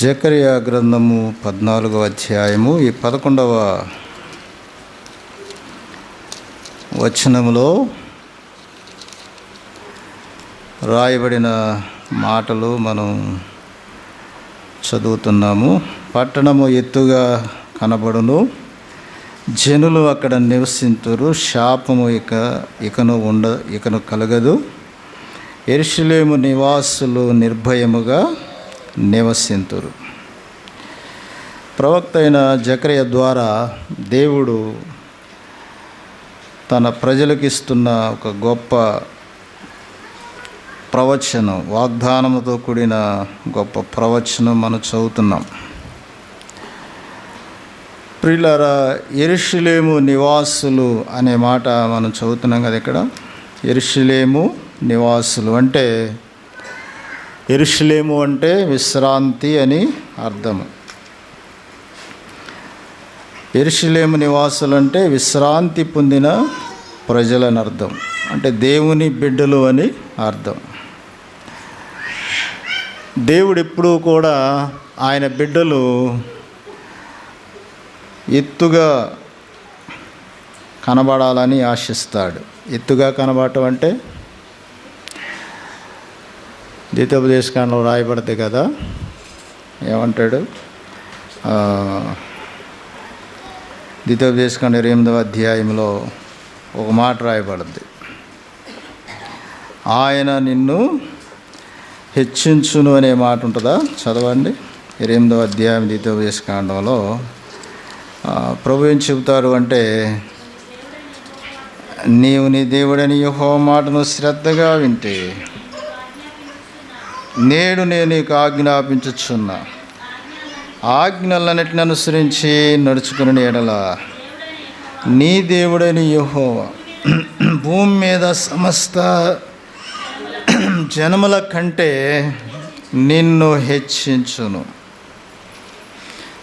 జకర్యా గ్రంథము 14వ అధ్యాయము ఈ 11వ వచనములో రాయబడిన మాటలు మనం చదువుతున్నాము. పట్టణము ఎత్తుగా కనబడును, జనులు అక్కడ నివసింతురు, శాపము ఇకను కలగదు. యెరూషలేము నివాసులు నిర్భయముగా నివసింతురు. ప్రవక్త అయిన జకర్యా ద్వారా దేవుడు తన ప్రజలకు ఇస్తున్న ఒక గొప్ప ప్రవచనం, వాగ్దానముతో కూడిన గొప్ప ప్రవచనం మనం చదువుతున్నాం. ప్రియులారా, యెరూషలేము నివాసులు అనే మాట మనం చదువుతున్నాం కదా. ఇక్కడ యెరూషలేము నివాసులు అంటే, యెరూషలేము అంటే విశ్రాంతి అని అర్థము. యెరూషలేము నివాసులు అంటే విశ్రాంతి పొందిన ప్రజలని అర్థం, అంటే దేవుని బిడ్డలు అని అర్థం. దేవుడు ఎప్పుడూ కూడా ఆయన బిడ్డలు ఎత్తుగా కనబడాలని ఆశిస్తాడు. ఎత్తుగా కనబడటం అంటే ద్వితీయోపదేశకాండంలో రాయబడతాయి కదా. ఏమంటాడు? ద్వితీయోపదేశకాండం 8వ అధ్యాయంలో ఒక మాట రాయబడుద్ది. ఆయన నిన్ను హెచ్చించును అనే మాట ఉంటుందా? చదవండి. 8వ అధ్యాయం ద్వితీయోపదేశకాండంలో ప్రభు ఏం చెబుతారు అంటే, నీవు నీ దేవుడని యెహోవా మాటను శ్రద్ధగా వింటే నేడు నేను నీకు ఆజ్ఞాపించుచున్నా, ఆజ్ఞలన్నిటిని అనుసరించి నడుచుకుని ఎడల నీ దేవుడైన యెహోవా భూమి మీద సమస్త జనముల కంటే నిన్ను హెచ్చించును.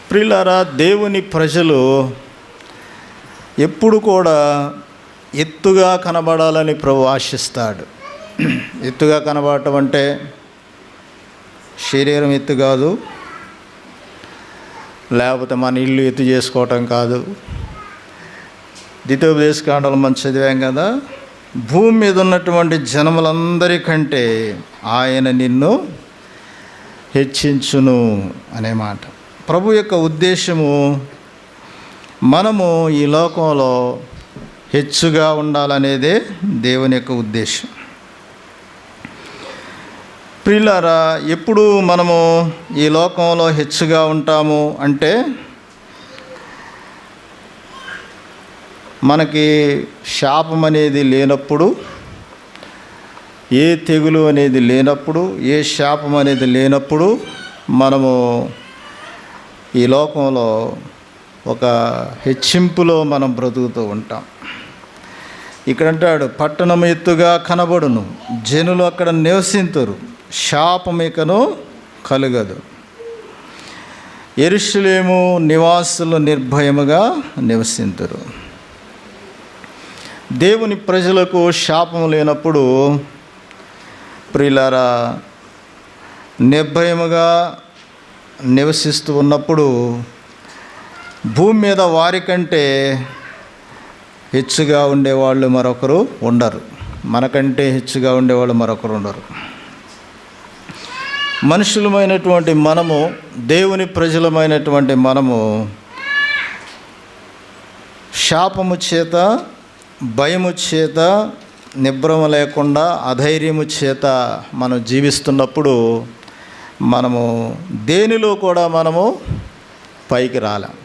ప్రియులారా, దేవుని ప్రజలు ఎప్పుడు కూడా ఎత్తుగా కనబడాలని ప్రభు ఆశిస్తాడు. ఎత్తుగా కనబడటం అంటే శరీరం ఎత్తు కాదు, లేకపోతే మన ఇల్లు ఎత్తు చేసుకోవటం కాదు. ద్వితీయోపదేశకాండంలో మనం చదివాం కదా, భూమి మీద ఉన్నటువంటి జనములందరికంటే ఆయన నిన్ను హెచ్చించును అనే మాట. ప్రభు యొక్క ఉద్దేశము మనము ఈ లోకంలో హెచ్చుగా ఉండాలనేదే దేవుని యొక్క ఉద్దేశం. ప్రియులారా, ఎప్పుడు మనము ఈ లోకంలో హెచ్చుగా ఉంటాము అంటే, మనకి శాపం అనేది లేనప్పుడు, ఏ తెగులు అనేది లేనప్పుడు, ఏ శాపం అనేది లేనప్పుడు మనము ఈ లోకంలో ఒక హెచ్చింపులో మనం బ్రతుకుతూ ఉంటాం. ఇక్కడ అంటాడు, పట్టణం ఎత్తుగా కనబడును, జనులు అక్కడ నివసింతురు, శాపమికను కలుగదు. యెరూషలేము నివాసులు నిర్భయముగా నివసింతురు. దేవుని ప్రజలకు శాపం లేనప్పుడు ప్రియులారా, నిర్భయముగా నివసిస్తూ ఉన్నప్పుడు భూమి మీద వారికంటే హెచ్చుగా ఉండేవాళ్ళు మరొకరు ఉండరు. మనకంటే హెచ్చుగా ఉండేవాళ్ళు మరొకరు ఉండరు. మనుషులమైనటువంటి మనము, దేవుని ప్రజలమైనటువంటి మనము శాపము చేత, భయము చేత, నిబ్రమ లేకుండా, అధైర్యము చేత మనం జీవిస్తున్నప్పుడు మనము దేనిలో కూడా మనము పైకి రాలేం,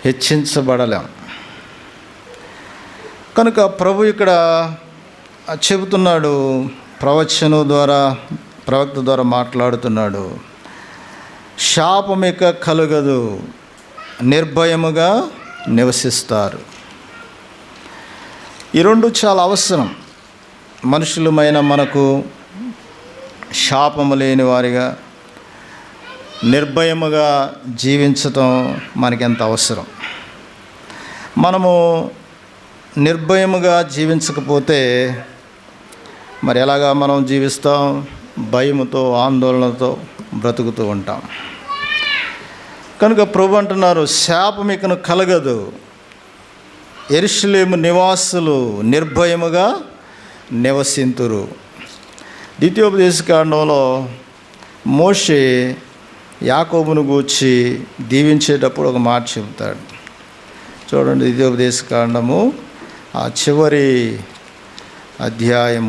హెచ్చించబడలేం. కనుక ప్రభు ఇక్కడ చెబుతున్నాడు, ప్రవచనం ద్వారా, ప్రవక్త ద్వారా మాట్లాడుతున్నాడు. శాపమిక కలుగదు, నిర్భయముగా నివసిస్తారు. ఈ రెండు చాలా అవసరం. మనుషులమైన మనకు శాపము లేని వారిగా నిర్భయముగా జీవించటం మనకెంత అవసరం. మనము నిర్భయముగా జీవించకపోతే మరి ఎలాగా మనం జీవిస్తాం? భయముతో, ఆందోళనతో బ్రతుకుతూ ఉంటాం. కనుక ప్రభు అంటున్నారు, శాపం ఇకను కలగదు, యెరూషలేము నివాసులు నిర్భయముగా నివసింతురు. ద్వితీయోపదేశకాండంలో మోషే యాకోబును గూర్చి దీవించేటప్పుడు ఒక మాట చెబుతాడు. చూడండి, ద్వితీయోపదేశకాండము ఆ చివరి అధ్యాయం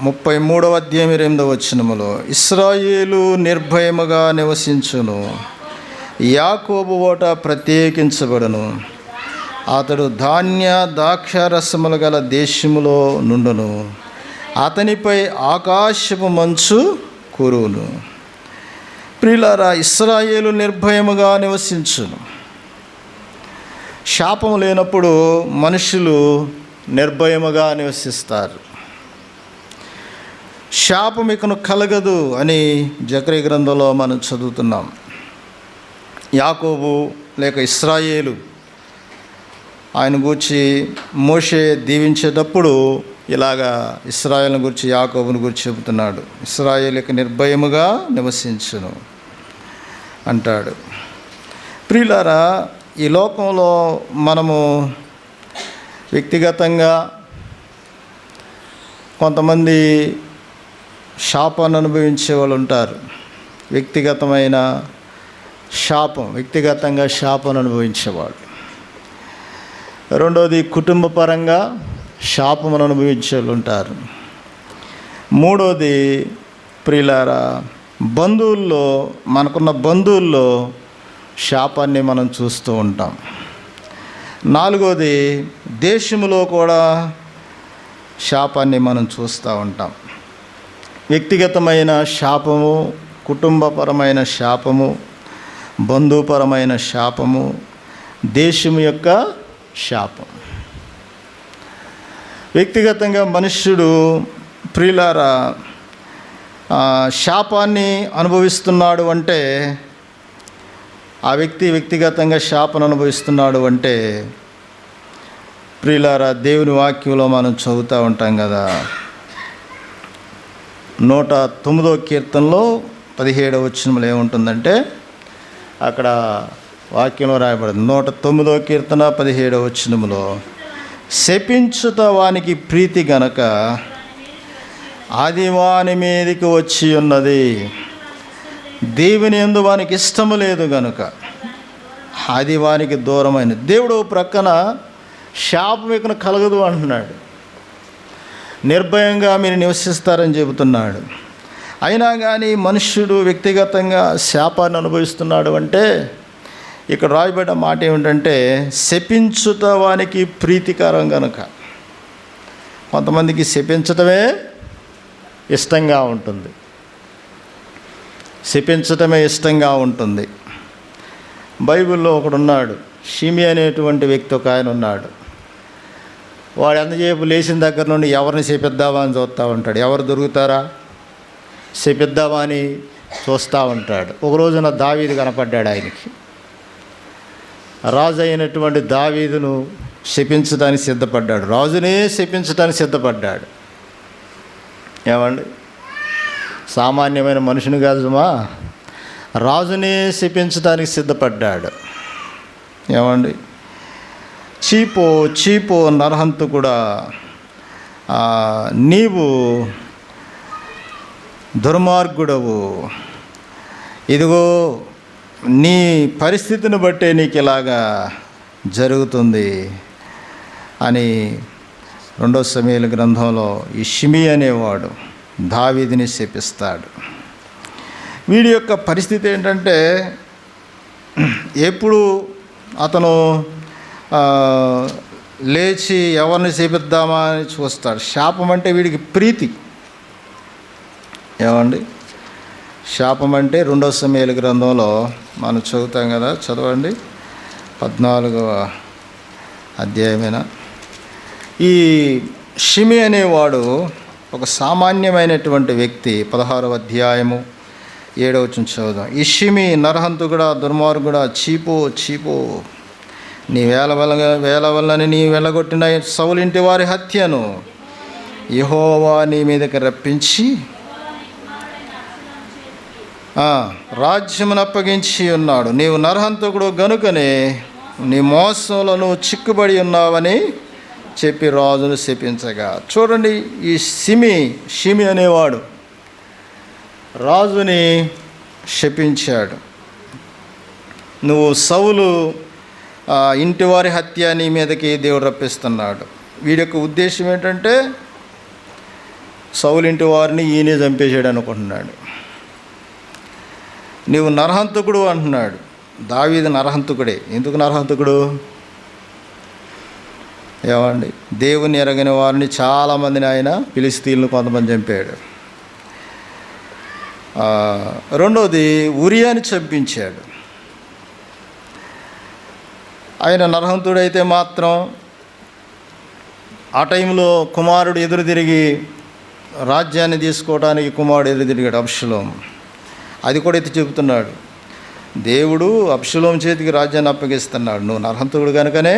33వ అధ్యాయం 8వ వచనములో, ఇశ్రాయేలు నిర్భయముగా నివసించును, యాకోబు ఓట ప్రత్యేకించబడును, అతడు ధాన్య ద్రాక్షారసములు గల దేశములో నుండును, అతనిపై ఆకాశపు మంచు కురువును. ప్రియులారా, ఇశ్రాయేలు నిర్భయముగా నివసించును. శాపం లేనప్పుడు మనుషులు నిర్భయముగా నివసిస్తారు. శాపం ఇకను కలగదు అని జకర్యా గ్రంథంలో మనం చదువుతున్నాం. యాకోబు లేక ఇశ్రాయేలు ఆయన గూర్చి మోషే దీవించేటప్పుడు ఇలాగా ఇశ్రాయేలుని గురించి, యాకోబుని గురించి చెబుతున్నాడు. ఇశ్రాయేలు ఇక నిర్భయముగా నివసించును అంటాడు. ప్రియులారా, ఈ లోకంలో మనము వ్యక్తిగతంగా కొంతమంది శాపాన్ని అనుభవించే వాళ్ళు ఉంటారు. వ్యక్తిగతంగా శాపాన్ని అనుభవించేవాళ్ళు. రెండోది, కుటుంబ పరంగా శాపమును అనుభవించే వాళ్ళు ఉంటారు. మూడోది, ప్రియులారా, మనకున్న బంధువుల్లో శాపాన్ని మనం చూస్తూ ఉంటాం. నాలుగోది, దేశంలో కూడా శాపాన్ని మనం చూస్తూ ఉంటాం. వ్యక్తిగతమైన శాపము, కుటుంబపరమైన శాపము, బంధుపరమైన శాపము, దేశం యొక్క శాపం. వ్యక్తిగతంగా మనుష్యుడు, ప్రియులారా, శాపాన్ని అనుభవిస్తున్నాడు అంటే, ఆ వ్యక్తిగతంగా శాపాన్ని అనుభవిస్తున్నాడు అంటే, ప్రియులారా, దేవుని వాక్యంలో మనం చదువుతూ ఉంటాం కదా. 109వ కీర్తనలో 17వ వచనంలో ఏముంటుందంటే, అక్కడ వాక్యంలో రాయబడింది. 109వ కీర్తన 17వ వచనంలో, శపించుట వానికి ప్రీతి గనక అది వాని మీదికి వచ్చి ఉన్నది, దేవుని యందు వానికి ఇష్టము లేదు గనుక అది వానికి దూరమైనది. దేవుడు ప్రక్కన శాపం ఇకను కలగదు అంటున్నాడు. నిర్భయంగా మీరు నివసిస్తారని చెబుతున్నాడు. అయినా కానీ మనుష్యుడు వ్యక్తిగతంగా శాపాన్ని అనుభవిస్తున్నాడు అంటే, ఇక్కడ రాయబడ్డ మాట ఏమిటంటే, శపించుట వానికి ప్రీతికరం గనుక. కొంతమందికి శపించటమే ఇష్టంగా ఉంటుంది. శపించటమే ఇష్టంగా ఉంటుంది. బైబిల్లో ఒకడున్నాడు, షిమి అనేటువంటి వ్యక్తి ఒక ఆయన ఉన్నాడు. వాడు ఎంతసేపు లేచిన దగ్గర నుండి ఎవరిని శపిద్దామా అని చూస్తూ ఉంటాడు. ఎవరు దొరుకుతారా శపిద్దామా అని చూస్తూ ఉంటాడు. ఒక రోజున దావీదు కనపడ్డాడు ఆయనకి. రాజు అయినటువంటి దావీదును శపించడానికి సిద్ధపడ్డాడు. రాజునే శపించడానికి సిద్ధపడ్డాడు. ఏమండి, సామాన్యమైన మనుషుని కాదు సుమా, రాజునే శపించడానికి సిద్ధపడ్డాడు. ఏమండి, చీపో నరహంతకుడా, నీవు దుర్మార్గుడవు, ఇదిగో నీ పరిస్థితిని బట్టే నీకు ఇలాగా జరుగుతుంది అని 2వ సమూయేలు గ్రంథంలో ఈ షిమి అనేవాడు దావీదుని శపిస్తాడు. వీడి యొక్క పరిస్థితి ఏంటంటే, ఎప్పుడు అతను లేచి ఎవరిని శపిద్దామా అని చూస్తాడు. శాపం అంటే వీడికి ప్రీతి. ఏమండి, శాపం అంటే 2వ సమూయేలు గ్రంథంలో మనం చదువుతాం కదా, చదవండి, 14వ అధ్యాయమైన. ఈ షిమి అనేవాడు ఒక సామాన్యమైనటువంటి వ్యక్తి. 16వ అధ్యాయము 7వ వచనం చదువుదాం. ఈ షిమి నరహంతకుడా, దుర్మార్గుడా, చీపో, నీ వేల వల్లని నీ వెళ్ళగొట్టిన సౌలింటి వారి హత్యను యెహోవా నీ మీదకి రప్పించి రాజ్యమును అప్పగించి ఉన్నాడు. నీవు నరహంతకుడు గనుకనే నీ మోసంలో నువ్వు చిక్కుబడి ఉన్నావని చెప్పి రాజును శపించగా. చూడండి, ఈ షిమి అనేవాడు రాజుని శపించాడు. నువ్వు సౌలు ఇంటివారి హత్య నీ మీదకి దేవుడు రప్పిస్తున్నాడు. వీడి యొక్క ఉద్దేశం ఏంటంటే సౌలు ఇంటి వారిని ఈయనే చంపేసాడు అనుకుంటున్నాడు. నీవు నరహంతకుడు అంటున్నాడు. దావీదు నరహంతకుడే. ఎందుకు నరహంతకుడు? ఏమండి, దేవుని ఎరగని వారిని చాలామందిని ఆయన ఫిలిష్తీయులను కొంతమంది చంపాడు. రెండోది, ఉరియాని చంపించాడు. ఆయన నరహంతుడైతే మాత్రం ఆ టైంలో కుమారుడు ఎదురు తిరిగి రాజ్యాన్ని తీసుకోవడానికి కుమారుడు ఎదురు తిరిగాడు, అబ్షలోం. అది కూడా ఎత్తి చెబుతున్నాడు, దేవుడు అబ్షలోం చేతికి రాజ్యాన్ని అప్పగిస్తున్నాడు, నువ్వు నరహంతుడు కనుకనే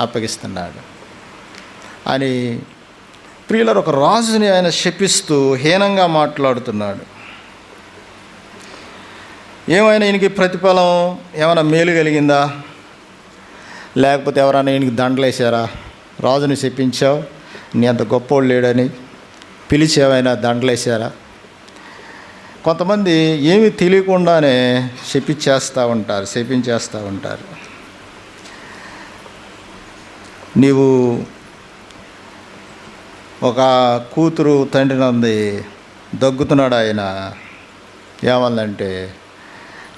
అప్పగిస్తున్నాడు అని ప్రియులారా ఒక రాజుని ఆయన శపిస్తూ హీనంగా మాట్లాడుతున్నాడు. ఏమైనా ఈయనకి ప్రతిఫలం ఏమైనా మేలు కలిగిందా? లేకపోతే ఎవరైనా ఈయనకి దండలేసారా? రాజుని శపించావు, నీ అంత గొప్పోడు లేడని పిలిచి ఏమైనా దండలేసారా? కొంతమంది ఏమీ తెలియకుండానే శపించేస్తూ ఉంటారు. నీవు ఒక కూతురు తండ్రిని ఉంది, దగ్గుతున్నాడు ఆయన. ఏమందంటే,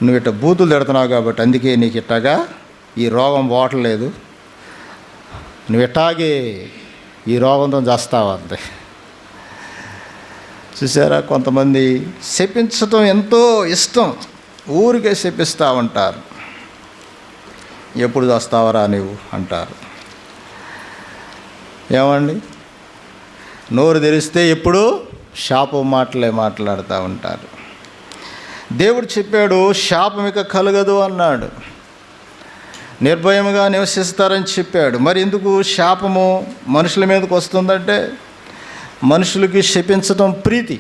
నువ్వు ఇట్ట బూతులు తిడుతున్నావు కాబట్టి అందుకే నీకు ఇట్టగా ఈ రోగం పోవట్లేదు, నువ్వు ఇట్టాగే ఈ రోగంతో చేస్తావు అంతే. చూసారా, కొంతమంది శపించటం ఎంతో ఇష్టం, ఊరికే శపిస్తూ ఉంటారు. ఎప్పుడు చేస్తావరా నువ్వు అంటారు. ఏమండి, నోరు తెరిస్తే ఎప్పుడు శాపం మాటలే మాట్లాడుతూ ఉంటారు. దేవుడు చెప్పాడు, శాపం ఇక కలగదు అన్నాడు, నిర్భయముగా నివసిస్తారని చెప్పాడు. మరి ఎందుకు శాపము మనుషుల మీదకి వస్తుందంటే, మనుషులకి శపించటం ప్రీతి,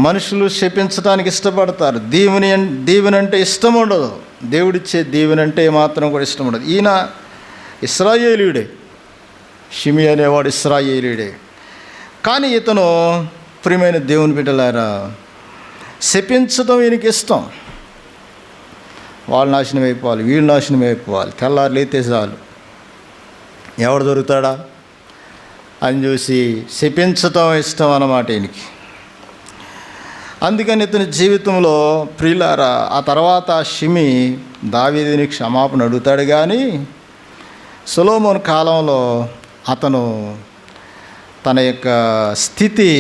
మనుషులు శపించడానికి ఇష్టపడతారు. దీవెన అంటే ఇష్టం ఉండదు, దేవుడిచ్చే దీవెన అంటే మాత్రం కూడా ఇష్టం ఉండదు. ఈయన ఇశ్రాయేలీయుడే, షిమి అనేవాడు ఇశ్రాయేలీయుడే. కానీ ఇతను ప్రియమైన దేవుని బిడ్డలారా, శపించటం ఈయనకి ఇష్టం. వాళ్ళు నాశనం అయిపోవాలి, వీళ్ళు నాశనం అయిపోవాలి, తెల్లారు లేతే చాలు ఎవడు దొరుకుతాడా అని చూసి శపించటం ఇష్టం అన్నమాట ఈయనకి. అందుకని ఇతని జీవితంలో ప్రియులారా ఆ తర్వాత షిమి దావీదుని క్షమాపణ అడుగుతాడు. కానీ సొలొమోను కాలంలో అతను తన యొక్క స్థితి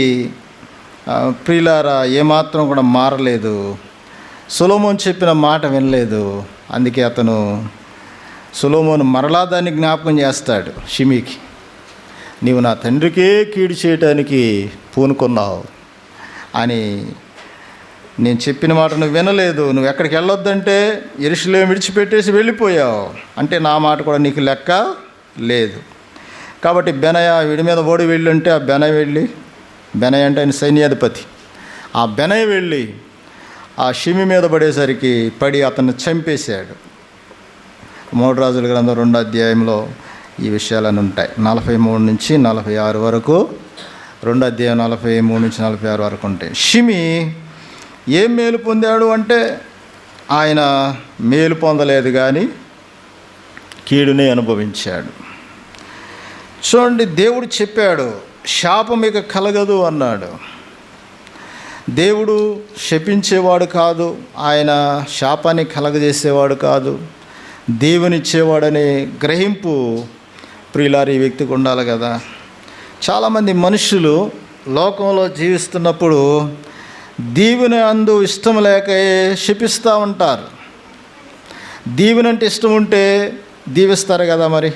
ప్రియులారా ఏమాత్రం కూడా మారలేదు. సొలొమోను చెప్పిన మాట వినలేదు. అందుకే అతను సొలొమోను మరలా దాన్ని జ్ఞాపకం చేస్తాడు షిమికి, నీవు నా తండ్రికే కీడు చేయటానికి పూనుకున్నావు అని నేను చెప్పిన మాట నువ్వు వినలేదు, నువ్వు ఎక్కడికి వెళ్ళొద్దంటే యెరూషలేము విడిచిపెట్టేసి వెళ్ళిపోయావు, అంటే నా మాట కూడా నీకు లెక్క లేదు. కాబట్టి బెనయ వీడి మీద ఓడి వెళ్ళి ఆ బెనయ అంటే ఆయన సైన్యాధిపతి, ఆ బెనయ వెళ్ళి ఆ షిమి మీద పడి అతన్ని చంపేశాడు. 3 రాజుల గ్రంథం 2వ అధ్యాయంలో ఈ విషయాలన్నీ ఉంటాయి. 43 నుంచి 46 వరకు, 2వ అధ్యాయం 43 నుంచి 46 వరకు ఉంటాయి. షిమి ఏం మేలు పొందాడు అంటే, ఆయన మేలు పొందలేదు కానీ కీడుని అనుభవించాడు. చూడండి, దేవుడు చెప్పాడు శాపం ఇక కలగదు అన్నాడు. దేవుడు శపించేవాడు కాదు, ఆయన శాపాన్ని కలగజేసేవాడు కాదు, దేవునిచ్చేవాడనే గ్రహింపు ప్రియులారి ఈ వ్యక్తికి ఉండాలి కదా. చాలామంది మనుషులు లోకంలో జీవిస్తున్నప్పుడు దీవెన అందు ఇష్టం లేక శపిస్తూ ఉంటారు. దీవెన అంటే ఇష్టం ఉంటే దీవిస్తారు కదా. మరి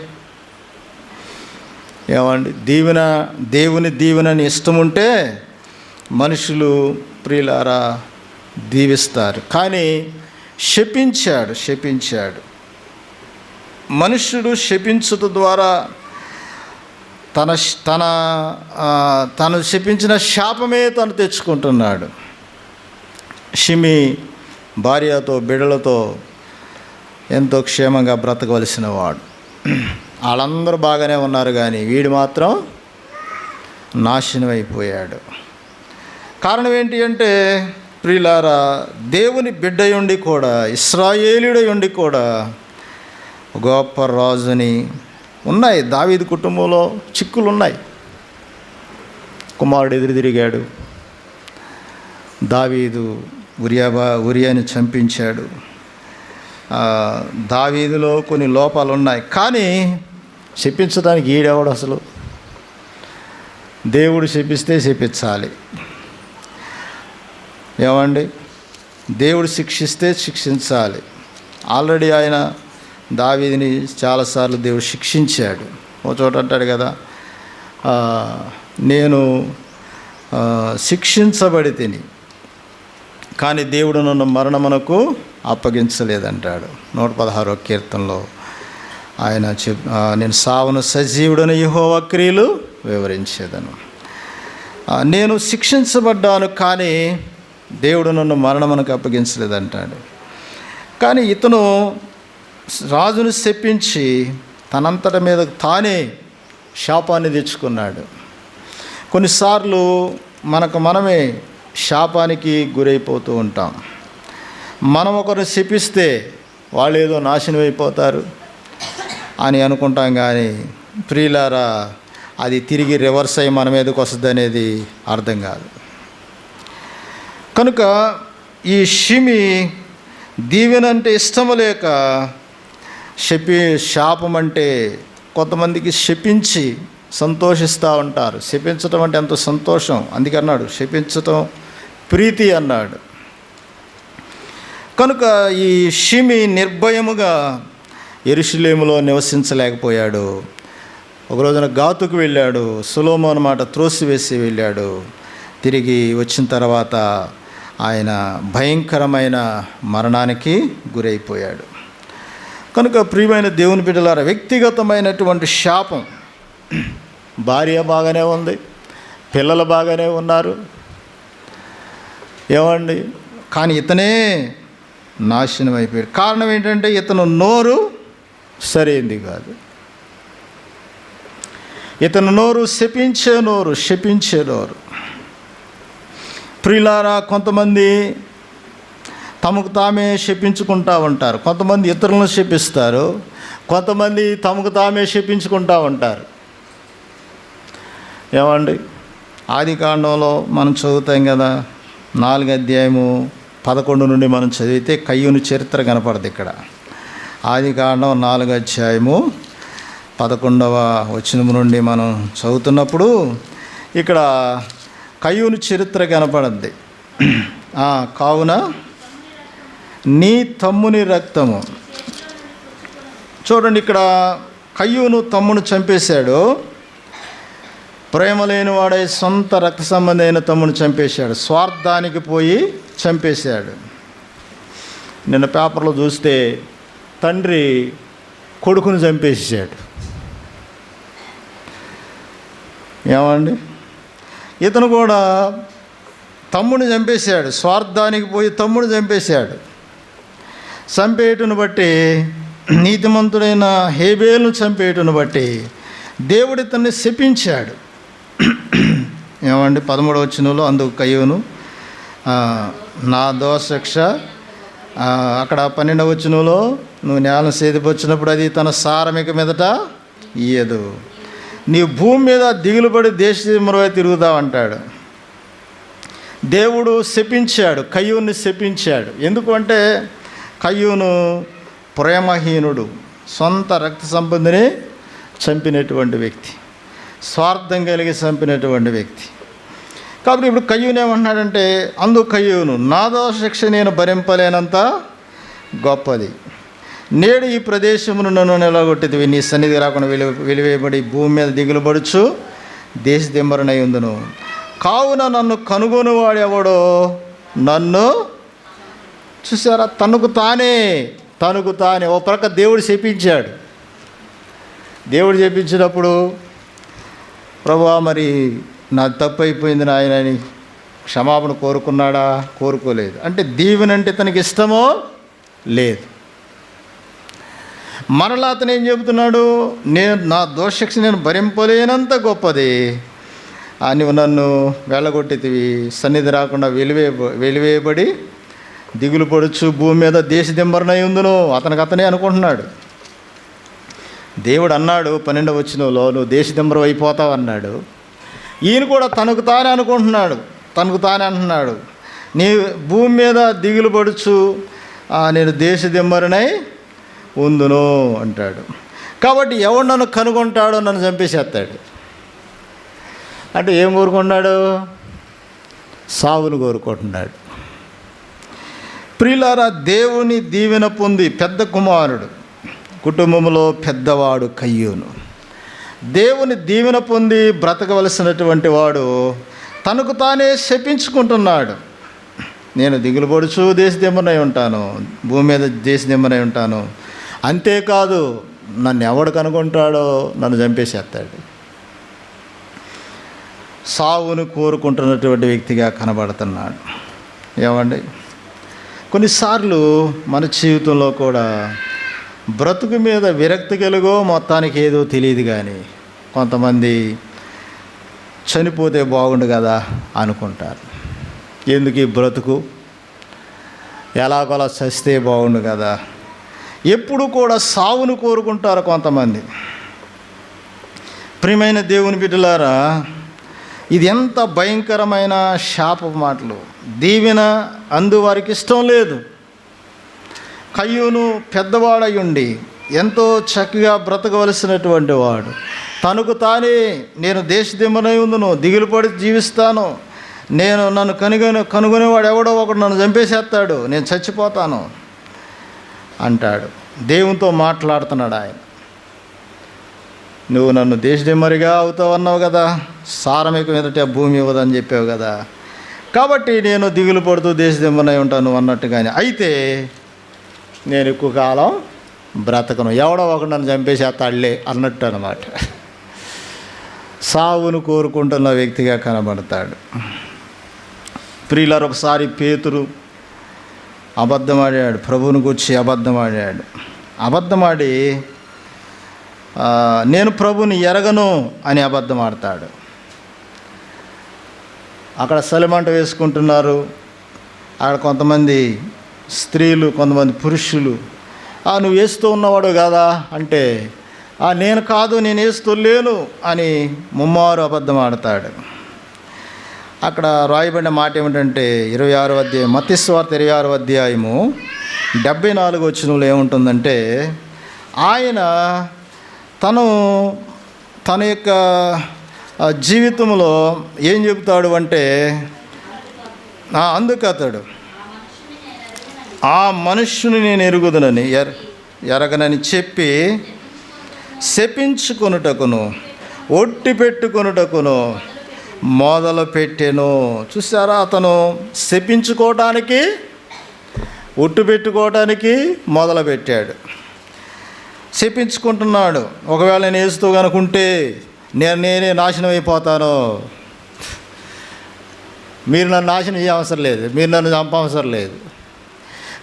ఏమండి, దేవుని దీవెనని ఇష్టం ఉంటే మనుషులు ప్రియులారా దీవిస్తారు. కానీ శపించాడు. మనుష్యుడు శపించుట ద్వారా తను శపించిన శాపమే తను తెచ్చుకుంటున్నాడు. షిమి భార్యతో బిడ్డలతో ఎంతో క్షేమంగా బ్రతకవలసిన వాడు. వాళ్ళందరూ బాగానే ఉన్నారు, కానీ వీడు మాత్రం నాశనం అయిపోయాడు. కారణం ఏంటి అంటే, ప్రియులారా, దేవుని బిడ్డయుండి కూడా, ఇశ్రాయేలుడయుండి కూడా గొప్ప రాజుని ఉన్నాయి. దావీదు కుటుంబంలో చిక్కులు ఉన్నాయి. కుమారుడు ఎదురు తిరిగాడు, దావీదు ఉరియాని చంపించాడు. దావీదులో కొన్ని లోపాలు ఉన్నాయి, కానీ శపించడానికి ఈడెవడు అసలు? దేవుడు శపిస్తే శపించాలి. ఏమండి, దేవుడు శిక్షిస్తే శిక్షించాలి. ఆల్రెడీ ఆయన దావీదుని చాలాసార్లు దేవుడు శిక్షించాడు. ఓ చోట అంటాడు కదా, నేను శిక్షించబడి తిని, కానీ దేవుడు నన్ను మరణమునకు అప్పగించలేదంటాడు. 116వ కీర్తనలో ఆయన నేను సావును సజీవుడని యెహోవా క్రియలు వివరించేదను. నేను శిక్షించబడ్డాను, కానీ దేవుడు నన్ను మరణమునకు అప్పగించలేదంటాడు. కానీ ఇతను రాజును శపించి తనంతట మీద తానే శాపాన్ని తెచ్చుకున్నాడు. కొన్నిసార్లు మనమే శాపానికి గురైపోతూ ఉంటాం. మనం ఒకరు శపిస్తే వాళ్ళు ఏదో నాశనం అయిపోతారు అని అనుకుంటాం, కానీ ప్రియులారా, అది తిరిగి రివర్స్ అయ్యి మన మీదకి వస్తుంది అనేది అర్థం కాదు. కనుక ఈ షిమి దీవెన అంటే ఇష్టము లేక శాపం అంటే, కొంతమందికి శపించి సంతోషిస్తూ ఉంటారు. శపించటం అంటే ఎంతో సంతోషం, అందుకే అన్నాడు శపించటం ప్రీతి అన్నాడు. కనుక ఈ షిమి నిర్భయముగా యెరూషలేములో నివసించలేకపోయాడు. ఒక రోజున గాతుకు వెళ్ళాడు, సొలొమోను మాట త్రోసివేసి వెళ్ళాడు. తిరిగి వచ్చిన తర్వాత ఆయన భయంకరమైన మరణానికి గురైపోయాడు. కనుక ప్రియమైన దేవుని బిడ్డలారా, వ్యక్తిగతమైనటువంటి శాపం, భార్య బాగానే ఉంది, పిల్లలు బాగానే ఉన్నారు, ఏమండి, కానీ ఇతనే నాశనం అయిపోయాడు. కారణం ఏంటంటే, ఇతను నోరు సరైంది కాదు. ఇతను నోరు శపించే నోరు. ప్రియులారా, కొంతమంది తమకు తామే శపించుకుంటూ ఉంటారు, కొంతమంది ఇతరులను శపిస్తారు, కొంతమంది తమకు తామే శపించుకుంటూ ఉంటారు. ఏమండి, ఆదికాండంలో మనం చదువుతాం కదా, 4వ అధ్యాయము 11 నుండి మనం చదివితే కయ్యూను చరిత్ర కనపడదు ఇక్కడ. ఆదికాండం 4వ అధ్యాయము 11వ వచనం నుండి మనం చదువుతున్నప్పుడు ఇక్కడ కయ్యూను చరిత్ర కనపడద్ది. కావున నీ తమ్ముని రక్తము, చూడండి, ఇక్కడ కయ్యూను తమ్మును చంపేశాడు. ప్రేమ లేని వాడై సొంత రక్త సంబంధమైన తమ్ముని చంపేశాడు. స్వార్థానికి పోయి చంపేశాడు. నిన్న పేపర్లో చూస్తే తండ్రి కొడుకును చంపేసాడు. ఏమండి, ఇతను కూడా తమ్ముడిని చంపేశాడు. స్వార్థానికి పోయి తమ్ముడు చంపేశాడు. చంపేయటను బట్టి, నీతిమంతుడైన హేబేలును చంపేయటను బట్టి దేవుడు ఇతన్ని శపించాడు. ఏమండి, 13వ వచనంలో అందుకు కయ్యూను నా దోషశిక్ష, అక్కడ 12వ వచనంలో నువ్వు నేలను సేదిపొచ్చినప్పుడు అది తన సారమిక మీదట ఇయ్యదు, నీ భూమి మీద దిగులుపడి దేశమరువై తిరుగుతావంటాడు. దేవుడు శపించాడు, కయ్యూన్ని శపించాడు. ఎందుకంటే కయ్యూను ప్రేమహీనుడు, సొంత రక్త సంబంధిని చంపినటువంటి వ్యక్తి, స్వార్థం కలిగి చంపినటువంటి వ్యక్తి. కాబట్టి ఇప్పుడు కయ్యూను ఏమంటున్నాడంటే, అందుకు కయ్యూను నా దోషశిక్ష నేను భరింపలేనంత గొప్పది, నేడు ఈ ప్రదేశమును నన్ను నిలగొట్టిదివి, నీ సన్నిధి రాకుండా వెలివేయబడి భూమి మీద దిగులుబడుచు దేశ దిమ్మరనై ఉందును, కావున నన్ను కనుగొని వాడెవడో నన్ను. చూసారా, తనకు తానే ఓ ప్రక్క దేవుడు శపించాడు. దేవుడు చెప్పించినప్పుడు, ప్రభువా మరి నా తప్పు అయిపోయింది నాయన అని క్షమాపణ కోరుకున్నాడా? కోరుకోలేదు. అంటే దీవెన అంటే తనకి ఇష్టమో లేదు. మరలా అతను ఏం చెబుతున్నాడు? నా దోషశిక్ష నేను భరింపలేనంత గొప్పది. నువ్వు నన్ను వెళ్ళగొట్టితివి, సన్నిధి రాకుండా వెలివేయబడి దిగులు పడుచు భూమి మీద దేశదింబరనై ఉందును. అతనే అనుకుంటున్నాడు. దేవుడు అన్నాడు 12వ వచనంలో, నువ్వు దేశదింబరం అయిపోతావు అన్నాడు. ఈయన కూడా తనకు తానే అంటున్నాడు, నీ భూమి మీద దిగులు పడుచు నేను దేశదింబరనై ఉందును అంటాడు. కాబట్టి ఎవడు నన్ను కనుగొంటాడో నన్ను చంపేసేస్తాడు. అంటే ఏం కోరుకున్నాడు? సావును కోరుకుంటున్నాడు. ప్రియులారా, దేవుని దీవెన పొంది పెద్ద కుమారుడు, కుటుంబంలో పెద్దవాడు కయ్యూను. దేవుని దీవెన పొంది బ్రతకవలసినటువంటి వాడు తనకు తానే శపించుకుంటున్నాడు. నేను దిగులు పడుచు దేశదింబరనై ఉంటాను, భూమి మీద దేశదింబరనై ఉంటాను. అంతేకాదు, నన్ను ఎవడు కనుగొంటాడో నన్ను చంపేసేస్తాడు. సావును కోరుకుంటున్నటువంటి వ్యక్తిగా కనబడుతున్నాడు. ఏమండి, కొన్నిసార్లు మన జీవితంలో కూడా బ్రతుకు మీద విరక్తి కలుగో మొత్తానికి ఏదో తెలియదు, కానీ కొంతమంది చనిపోతే బాగుండు కదా అనుకుంటారు. ఎందుకు ఈ బ్రతుకు, ఎలాగోలా చస్తే బాగుండు కదా. ఎప్పుడు కూడా సావును కోరుకుంటారు కొంతమంది. ప్రియమైన దేవుని బిడ్డలారా, ఇది ఎంత భయంకరమైన శాప మాటలు. దీవెన అందువారికి ఇష్టం లేదు. కయ్యూను పెద్దవాడై ఉండి ఎంతో చక్కగా బ్రతకవలసినటువంటి వాడు తనకు తానే నేను దేశదింబరనై ఉందును, దిగులు పడి జీవిస్తాను, నన్ను కనుగొనేవాడు ఎవడో ఒకడు నన్ను చంపేసేస్తాడు, నేను చచ్చిపోతాను అంటాడు. దేవునితో మాట్లాడుతున్నాడు ఆయన. నువ్వు నన్ను దేశదిమ్మరిగా అవుతావు అన్నావు కదా, సారమిక మీదట భూమి ఇవ్వదని చెప్పావు కదా, కాబట్టి నేను దిగులు పడుతూ దేశదిమ్మరనై ఉంటాను అన్నట్టుగానే. అయితే నేను ఎక్కువ కాలం బ్రతకను, ఎవడో ఒకడు నన్ను చంపేసేస్తాడులే అన్నట్టు అన్నమాట. సావును కోరుకుంటున్న వ్యక్తిగా కనబడతాడు. ప్రియులారు, ఒకసారి పేతురు అబద్ధమాడాడు, ప్రభువుని గురించి అబద్ధమాడి నేను ప్రభుని ఎరగను అని అబద్ధమాడతాడు. అక్కడ సలిమంట వేసుకుంటున్నారు. అక్కడ కొంతమంది స్త్రీలు, కొంతమంది పురుషులు, నువ్వు వేస్తూ ఉన్నవాడు కదా అంటే, నేను కాదు, నేను వేస్తూ లేను అని ముమ్మారు అబద్ధం ఆడతాడు. అక్కడ రాయబడిన మాట ఏమిటంటే 26వ అధ్యాయం, మత్తయి సువార్త 26వ అధ్యాయము 74వ వచనంలో ఏముంటుందంటే, ఆయన తన యొక్క జీవితంలో ఏం చెబుతాడు అంటే, అందుకు అతడు ఆ మనుష్యుని నేను ఎరుగుదునని ఎరగనని చెప్పి శపించుకొనుటకును ఒట్టి పెట్టుకొనుటకును మొదలు పెట్టెను. చూసారా, అతను శపించుకోవటానికి ఒట్టు పెట్టుకోవటానికి మొదలుపెట్టాడు. శపించుకుంటున్నాడు, ఒకవేళ నేను వేస్తూ కనుకుంటే నేనే నాశనం అయిపోతాను, మీరు నన్ను నాశనం చేయవసరం లేదు, మీరు నన్ను చంపవసరం లేదు,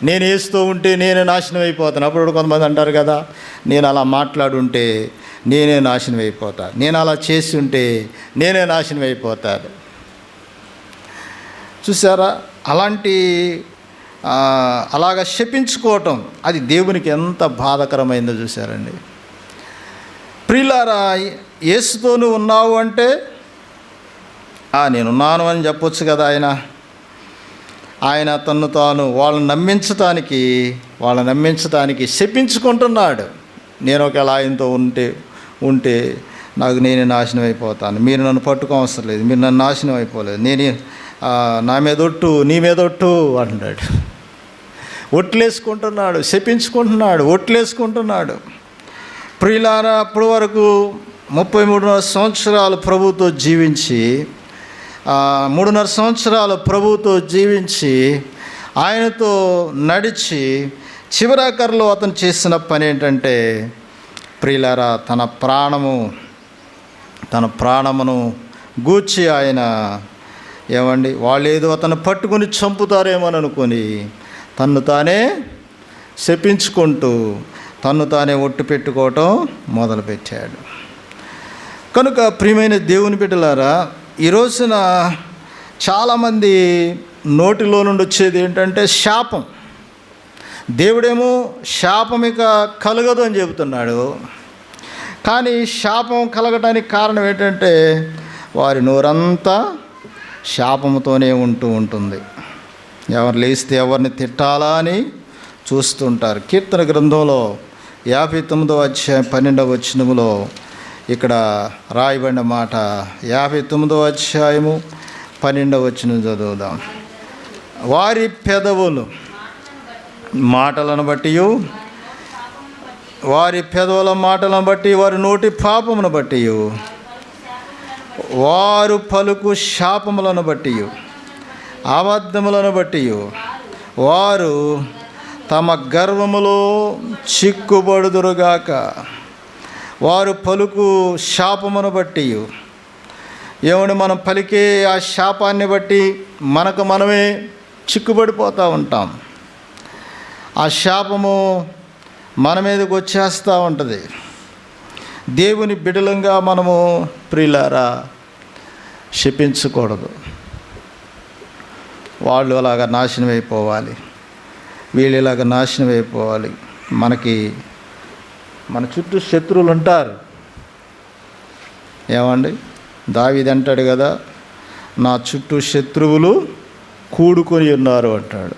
నేను వేస్తూ ఉంటే నేనే నాశనం అయిపోతాను. అప్పుడు కొంతమంది అంటారు కదా, నేను అలా మాట్లాడుంటే నేనే నాశనం అయిపోతాను, నేను అలా చేసి ఉంటే నేనే నాశనం అయిపోతాను. చూసారా, అలాగా శపించుకోవటం అది దేవునికి ఎంత బాధకరమైందో చూసారండి. ప్రియులారా, యేసుతో నువ్వు ఉన్నావు అంటే నేనున్నాను అని చెప్పొచ్చు కదా. ఆయన తన్ను తాను వాళ్ళని నమ్మించటానికి శపించుకుంటున్నాడు. నేను ఒకవేళ ఆయనతో ఉంటే నేనే నాశనం అయిపోతాను, మీరు నన్ను పట్టుకోవసరం లేదు, మీరు నన్ను నాశనం అయిపోలేదు, నా మీదొట్టు నీ మీదొట్టు అంటున్నాడు. ఒట్లేసుకుంటున్నాడు, శపించుకుంటున్నాడు, ఒట్లేసుకుంటున్నాడు. ప్రియులారా, అప్పటి వరకు 33 సంవత్సరాలు ప్రభువుతో జీవించి 3.5 సంవత్సరాలు ప్రభువుతో జీవించి ఆయనతో నడిచి చివరాఖరిలో అతను చేసిన పని ఏంటంటే, ప్రియులారా, తన ప్రాణమును గూర్చి ఆయన ఏమండి, వాళ్ళు ఏదో అతను పట్టుకుని చంపుతారేమని అనుకొని తన్ను తానే శపించుకుంటూ తన్ను తానే ఒట్టు పెట్టుకోవటం మొదలుపెట్టాడు. కనుక ప్రియమైన దేవుని బిడ్డలారా, ఈ రోజున చాలామంది నోటిలో నుండి వచ్చేది ఏంటంటే శాపం. దేవుడేమో శాపం ఇక కలగదు అని చెబుతున్నాడు. కానీ శాపం కలగటానికి కారణం ఏంటంటే వారి నోరంతా శాపముతోనే ఉంటుంది. ఎవరు లేస్తే ఎవరిని తిట్టాలా అని చూస్తుంటారు. కీర్తన గ్రంథంలో 59వ అధ్యాయం 12వ వచనములో ఇక్కడ రాయబడిన మాట, 59వ అధ్యాయము 12వ వచనం చదువుదాం. వారి పెదవులు మాటలను బట్టి, వారి పెదవుల మాటలను బట్టి, వారి నోటి పాపమును బట్టి, వారు పలుకు శాపములను బట్టి, అబద్ధములను బట్టి వారు తమ గర్వములో చిక్కుబడుదురుగాక. వారు పలుకు శాపమును బట్టి, ఏమని మనం పలికే ఆ శాపాన్ని బట్టి మనకు మనమే చిక్కుబడిపోతూ ఉంటాం. ఆ శాపము మన మీదకి వచ్చేస్తూ ఉంటుంది. దేవుని బిడలంగా మనము ప్రియులారా శపించకూడదు. వాళ్ళు అలాగా నాశనం అయిపోవాలి, వీళ్ళు ఇలాగ నాశనం అయిపోవాలి. మన చుట్టూ శత్రువులు ఉంటారు. ఏమండి, దావీదు అంటాడు కదా, నా చుట్టూ శత్రువులు కూడుకొని ఉన్నారు అంటాడు.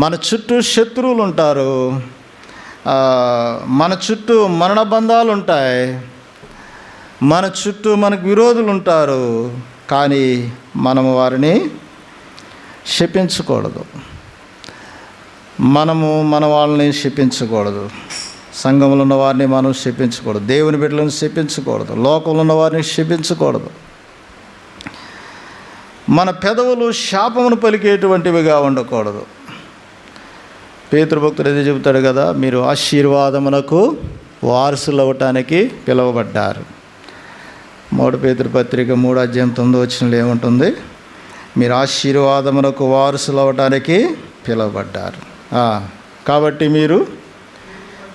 మన చుట్టూ శత్రువులు ఉంటారు, మన చుట్టూ మరణ బంధాలు ఉంటాయి, మన చుట్టూ మనకు విరోధులు ఉంటారు. కానీ మనము వారిని శపించకూడదు. మనము మన వాళ్ళని శపించకూడదు. సంఘంలో ఉన్న వారిని మనం శపించకూడదు. దేవుని బిడ్డలను శపించకూడదు. లోకంలో ఉన్న వారిని శపించకూడదు. మన పెదవులు శాపమును పలికేటువంటివిగా ఉండకూడదు. పేతురు భక్తుడు అదే చెబుతాడు కదా, మీరు ఆశీర్వాదమునకు వారసులు అవ్వటానికి పిలువబడ్డారు. 3 పేతురు పత్రిక 3వ అధ్యాయం 9వ వచనంలో ఏముంటుంది? మీరు ఆశీర్వాదమునకు వారసులు అవ్వటానికి పిలువబడ్డారు. కాబట్టి మీరు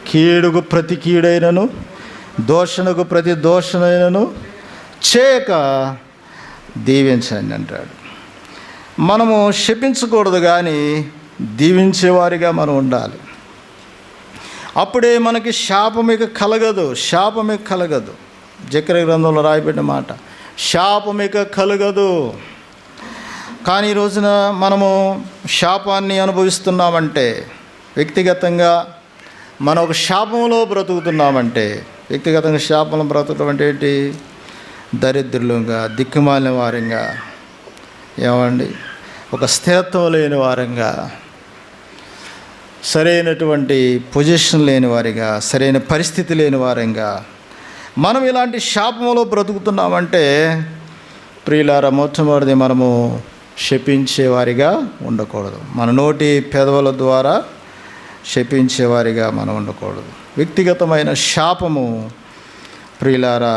కీడుకు ప్రతి కీడైనను దోషణకు ప్రతి దోషణైనను చేయక దీవించండి అంటాడు. మనము శపించకూడదు, కానీ దీవించేవారిగా మనం ఉండాలి. అప్పుడే మనకి శాపం ఇక కలగదు. జకర్యా గ్రంథంలో రాయబడిన మాట, శాపం ఇక కలగదు. కానీ ఈ రోజున మనము శాపాన్ని అనుభవిస్తున్నామంటే, వ్యక్తిగతంగా మనం ఒక శాపంలో బ్రతుకుతున్నామంటే, వ్యక్తిగతంగా శాపంలో బ్రతకడం అంటే ఏంటి? దరిద్రులుగా, దిక్కుమాలిన వారంగా, ఏమండి, ఒక స్థిరత్వం లేని వారంగా, సరైనటువంటి పొజిషన్ లేని వారిగా, సరైన పరిస్థితి లేని వారంగా మనం ఇలాంటి శాపంలో బ్రతుకుతున్నామంటే, ప్రియులారా, మొట్టమొదటిది మనము శపించేవారిగా ఉండకూడదు. మన నోటి పెదవుల ద్వారా శపించేవారిగా మనం ఉండకూడదు. వ్యక్తిగతమైన శాపము ప్రియులారా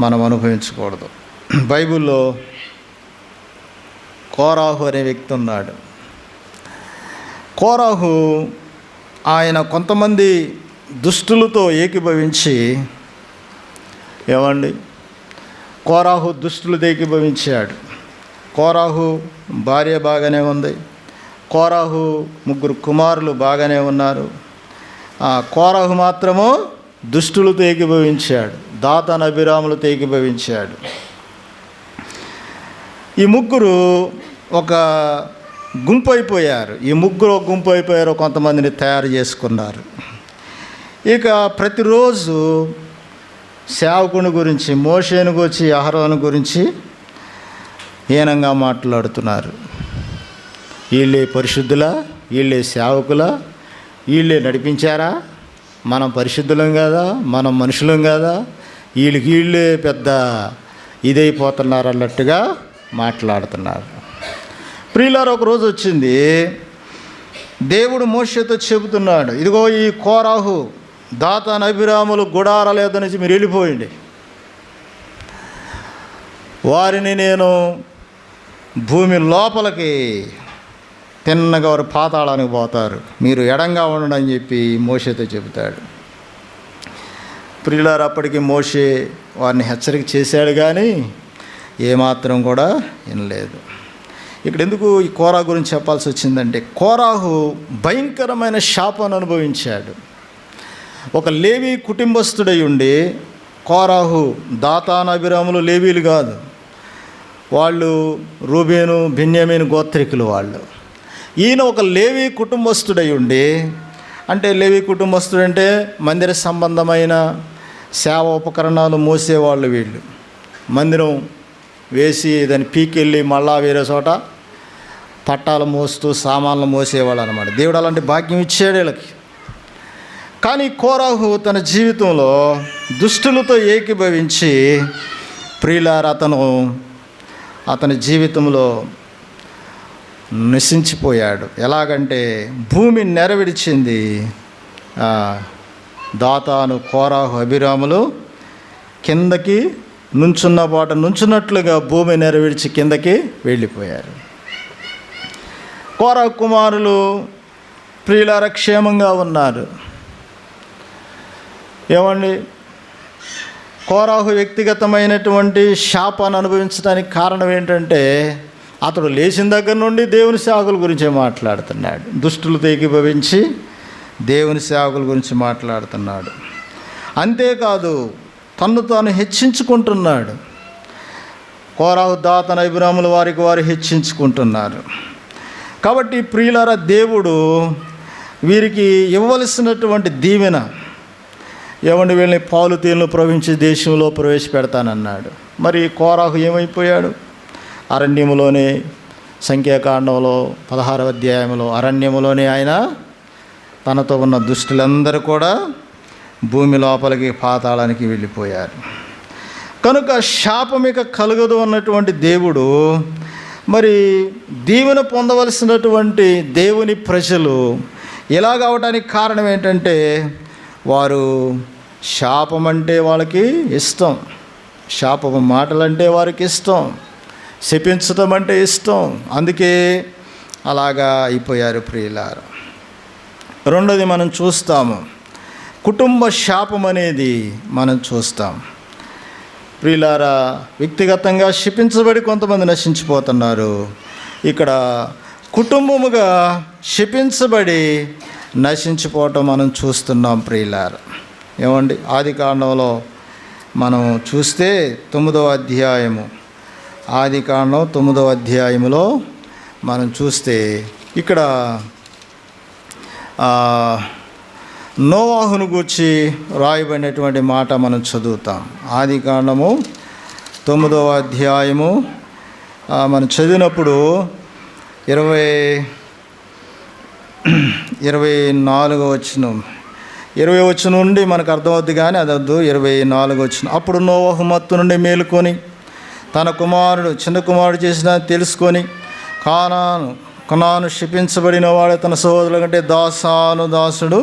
మనం అనుభవించకూడదు. బైబిల్లో కోరాహు అనే వ్యక్తి ఉన్నాడు. కోరాహు ఆయన కొంతమంది దుష్టులతో ఏకీభవించి, ఏమండి, కోరాహు దుష్టులతో ఏకీభవించాడు. కోరాహు భార్య బాగానే ఉంది, కోరాహు 3 కుమారులు బాగానే ఉన్నారు. కోరాహు మాత్రము దుష్టులతో ఏకీభవించాడు, దాతాను అబీరాములతో ఏకీభవించాడు. ఈ 3 ఒక గుంపు అయిపోయారు. కొంతమందిని తయారు చేసుకున్నారు. ఇక ప్రతిరోజు సేవకుని గురించి, మోషేను గురించి, అహరోను గురించి హీనంగా మాట్లాడుతున్నారు. వీళ్ళే పరిశుద్ధులా, వీళ్ళే సేవకులా, వీళ్ళే నడిపించారా, మనం పరిశుద్ధులం కదా, మనం మనుషులం కదా, వీళ్ళే పెద్ద ఇదైపోతున్నారు అన్నట్టుగా మాట్లాడుతున్నారు. ప్రియులారా, ఒక రోజు వచ్చింది, దేవుడు మోషేతో చెబుతున్నాడు, ఇదిగో ఈ కోరాహు, దాతాను అబీరాములు గుడారాలేదనేసి మీరు వెళ్ళిపోయింది. వారిని నేను భూమి లోపలికి తిన్నగా వారు పాతాళానికి పోతారు, మీరు ఎడంగా ఉండండి అని చెప్పి మోషేతో చెబుతాడు. ప్రియులారా, అప్పటికి మోషే వారిని హెచ్చరిక చేశాడు కానీ ఏమాత్రం కూడా వినలేదు. ఇక్కడ ఎందుకు ఈ కోరా గురించి చెప్పాల్సి వచ్చిందంటే, కోరాహు భయంకరమైన శాపాన్ని అనుభవించాడు. ఒక లేవీ కుటుంబస్తుడై ఉండి, కోరాహు దాతాను అబీరాములు లేవీలు కాదు, వాళ్ళు రూబేను బెన్యామీను గోత్రికులు వాళ్ళు. ఈయన ఒక లేవీ కుటుంబస్తుడై ఉండి, అంటే లేవీ కుటుంబస్తుడంటే మందిర సంబంధమైన సేవ ఉపకరణాలు మోసేవాళ్ళు వీళ్ళు. మందిరం వేసి దాన్ని పీకెళ్ళి మళ్ళా వేరే చోట పట్టాలు మోస్తూ సామాన్లు మోసేవాళ్ళు అనమాట. దేవుడు అలాంటి భాగ్యం ఇచ్చాడు వీళ్ళకి. కానీ కోరాహు తన జీవితంలో దుష్టులతో ఏకీభవించి, ప్రియులారా, అతని జీవితంలో నశించిపోయాడు. ఎలాగంటే భూమి నెరవిడిచింది. దాతాను, కోరాహు, అబీరాములు కిందకి నుంచున్నట్లుగా భూమి నెరవిడిచి కిందకి వెళ్ళిపోయారు. కోరాహు కుమారులు ప్రియులార క్షేమంగా ఉన్నారు. ఏమండి, కోరాహు వ్యక్తిగతమైనటువంటి శాపాన్ని అనుభవించడానికి కారణం ఏంటంటే, అతడు లేచిన దగ్గర నుండి దేవుని సేవకుల గురించే మాట్లాడుతున్నాడు. దుష్టులతో ఏకీభవించి దేవుని సేవకుల గురించి మాట్లాడుతున్నాడు. అంతేకాదు, తన్ను తాను హెచ్చించుకుంటున్నాడు. కోరాహు, దాతాను, అబీరాములు వారికి వారు హెచ్చించుకుంటున్నారు. కాబట్టి ప్రియులారా, దేవుడు వీరికి ఇవ్వవలసినటువంటి దీవెన, ఏమండి, వీళ్ళని పాలు తేనెలు ప్రవహించే దేశంలో ప్రవేశపెడతానన్నాడు. మరి కోరాహు ఏమైపోయాడు? అరణ్యములోనే, సంఖ్యాకాండంలో 16వ అధ్యాయంలో అరణ్యములోనే ఆయన తనతో ఉన్న దుష్టులందరూ కూడా భూమి లోపలికి పాతాళానికి వెళ్ళిపోయారు. కనుక శాపమిక కలుగదు అన్నటువంటి దేవుడు, మరి దీవెన పొందవలసినటువంటి దేవుని ప్రజలు ఇలాగవడానికి కారణం ఏంటంటే, వారు శాపం అంటే వాళ్ళకి ఇష్టం, శాపము మాటలంటే వారికి ఇష్టం, శపించటం అంటే ఇష్టం. అందుకే అలాగా అయిపోయారు ప్రియులారా. రెండోది మనం చూస్తాము, కుటుంబ శాపం అనేది మనం చూస్తాం. ప్రియులారా, వ్యక్తిగతంగా శపించబడి కొంతమంది నశించిపోతున్నారు. ఇక్కడ కుటుంబముగా శపించబడి నశించిపోవటం మనం చూస్తున్నాం ప్రియులారా. ఏమండి, ఆదికాండంలో మనం చూస్తే 9వ అధ్యాయము, ఆదికాండం 9వ అధ్యాయములో మనం చూస్తే ఇక్కడ నోవాహును గూర్చి రాయబడినటువంటి మాట మనం చదువుతాం. ఆదికాండము 9వ అధ్యాయము మనం చదివినప్పుడు 24వ వచనం, 20వ వచనం నుండి మనకు అర్థమవుద్ది కానీ అదొద్దు. 24వ వచనం, అప్పుడు నోవాహు మత్తు నుండి మేలుకొని తన చిన్న కుమారుడు చేసిన తెలుసుకొని, కనాను శపించబడిన వాడు తన సహోదరుల కంటే దాసుడు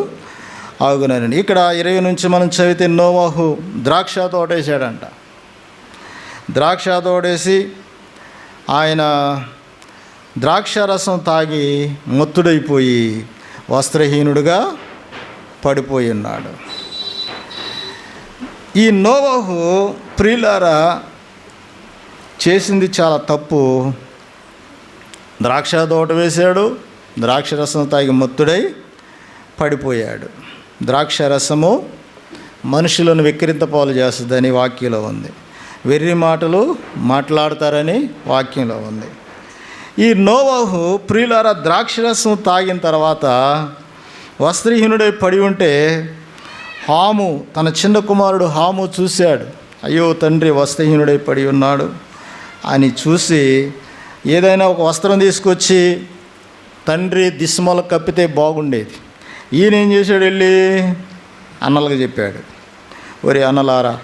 ఆగునని. ఇక్కడ 20 నుంచి మనం చదివితే, నోవాహు ద్రాక్ష తోటేసాడంట. ద్రాక్ష తోటేసి ఆయన ద్రాక్ష రసం తాగి మత్తుడైపోయి వస్త్రహీనుడుగా పడిపోయి ఉన్నాడు. ఈ నోవాహు ప్రియులారా చేసింది చాలా తప్పు. ద్రాక్ష తోట వేశాడు, ద్రాక్ష రసం తాగి మత్తుడై పడిపోయాడు. ద్రాక్ష రసము మనుషులను వెక్కిరింతపాలు చేస్తుందని వాక్యంలో ఉంది. వెర్రి మాటలు మాట్లాడతారని వాక్యంలో ఉంది. ఈ నోవాహు ప్రియులారా ద్రాక్షరసం తాగిన తర్వాత వస్త్రహీనుడై పడి ఉంటే, హాము, తన చిన్న కుమారుడు హాము చూశాడు. అయ్యో తండ్రి వస్త్రహీనుడై పడి ఉన్నాడు అని చూసి, ఏదైనా ఒక వస్త్రం తీసుకొచ్చి తండ్రి దిశమల కప్పితే బాగుండేది. ఈయన ఏం చేశాడు, వెళ్ళి అన్నలకు చెప్పాడు, ఒరే అన్నలారా,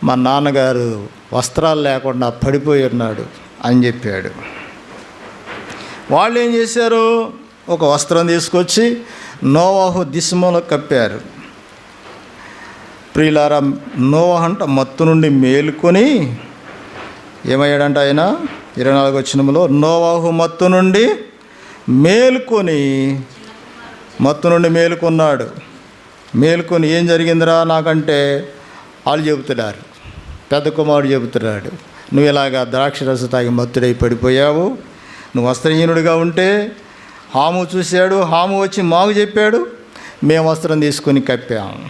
మా నాన్నగారు వస్త్రాలు లేకుండా పడిపోయి ఉన్నాడు అని చెప్పాడు. వాళ్ళు ఏం చేశారు, ఒక వస్త్రం తీసుకొచ్చి నోవాహు దిశమలో కప్పారు. ప్రియులారా, నోవాహు అంట మత్తు నుండి మేలుకొని ఏమయ్యాడంట ఆయన? 24వ వచనంలో నోవాహు మత్తు నుండి మేలుకున్నాడు. మేలుకొని ఏం జరిగిందిరా నాకంటే వాళ్ళు చెబుతున్నారు, పెద్ద కుమారుడు చెబుతున్నాడు, నువ్వు ఇలాగా ద్రాక్షరస తాగి మత్తుడై పడిపోయావు, నువ్వు వస్త్రహీనుడిగా ఉంటే హాము చూశాడు, హాము వచ్చి మాకు చెప్పాడు, మేము వస్త్రం తీసుకొని కప్పాము.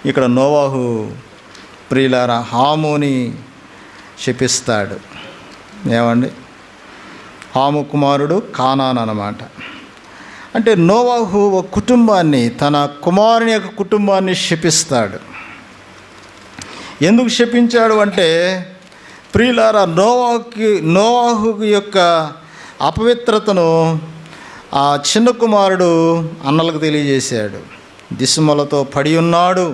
ఇక్కడ నోవాహు ప్రియులారా హాముని శపిస్తాడు. ఏమండి? హాము కుమారుడు కానాన్ అన్నమాట. అంటే నోవాహు ఒక కుటుంబాన్ని, తన కుమారుని యొక్క కుటుంబాన్ని శపిస్తాడు. ఎందుకు శపించాడు అంటే ప్రియులారా నోవాహు యొక్క అపవిత్రతను ఆ చిన్న కుమారుడు అన్నలకు తెలియజేశాడు. దిశమలతో పడి ఉన్నాడు,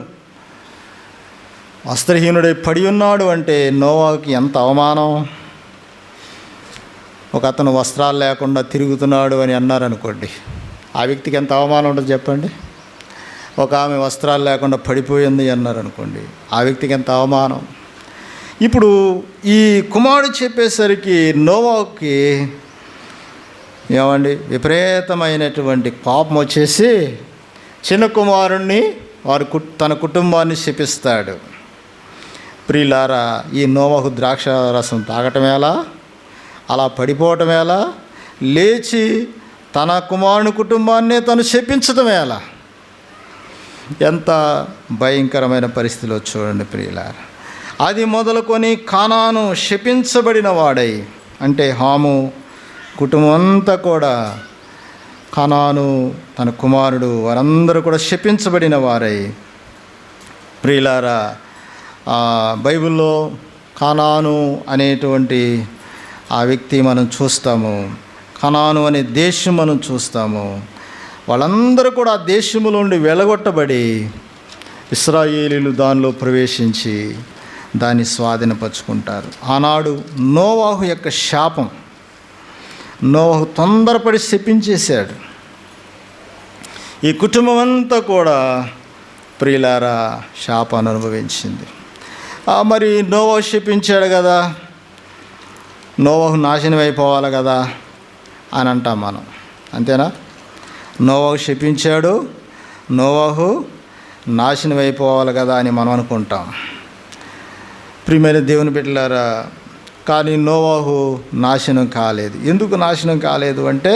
వస్త్రహీనుడై పడి ఉన్నాడు అంటే నోవాహుకి ఎంత అవమానం. ఒక అతను వస్త్రాలు లేకుండా తిరుగుతున్నాడు అని అన్నారనుకోండి, ఆ వ్యక్తికి ఎంత అవమానం ఉంటుంది చెప్పండి. ఒక ఆమె వస్త్రాలు లేకుండా పడిపోయింది అన్నారనుకోండి, ఆ వ్యక్తికి ఎంత అవమానం. ఇప్పుడు ఈ కుమారుడు చెప్పేసరికి నోవాహుకి ఏమండి విపరీతమైనటువంటి కోపం వచ్చేసి చిన్న కుమారుణ్ణి తన కుటుంబాన్ని శపిస్తాడు. ప్రియులారా, ఈ నోవాహు ద్రాక్ష రసం తాగటం ఎలా, అలా పడిపోవటం ఎలా, లేచి తన కుమారుని కుటుంబాన్నే తను శపించటం ఎలా, ఎంత భయంకరమైన పరిస్థితిలో చూడండి ప్రియులారా. అది మొదలుకొని కానాను శపించబడిన వాడై, అంటే హాము కుటుంబం అంతా కూడా, కానాను తన కుమారుడు వారందరూ కూడా శపించబడిన వారై ప్రియులారా. బైబిల్లో కానాను అనేటువంటి ఆ వ్యక్తి మనం చూస్తాము, కానాను అనే దేశం మనం చూస్తాము. వాళ్ళందరూ కూడా ఆ దేశంలో నుండి వెలగొట్టబడి ఇశ్రాయేలీయులు దానిలో ప్రవేశించి దాన్ని స్వాధీనపరుచుకుంటారు. ఆనాడు నోవాహు యొక్క శాపం, నోవాహు తొందరపడి శపించేశాడు. ఈ కుటుంబం అంతా కూడా ప్రియులారా శాపాన్ని అనుభవించింది. మరి నోవాహు శపించాడు కదా, నోవాహు నాశనం అయిపోవాలి కదా అని అంటాం మనం, అంతేనా? నోవాహు శపించాడు, నోవాహు నాశనం అయిపోవాలి కదా అని మనం అనుకుంటాం. ప్రియమైన దేవుని బిడ్డలారా, కానీ నోవాహు నాశనం కాలేదు. ఎందుకు నాశనం కాలేదు అంటే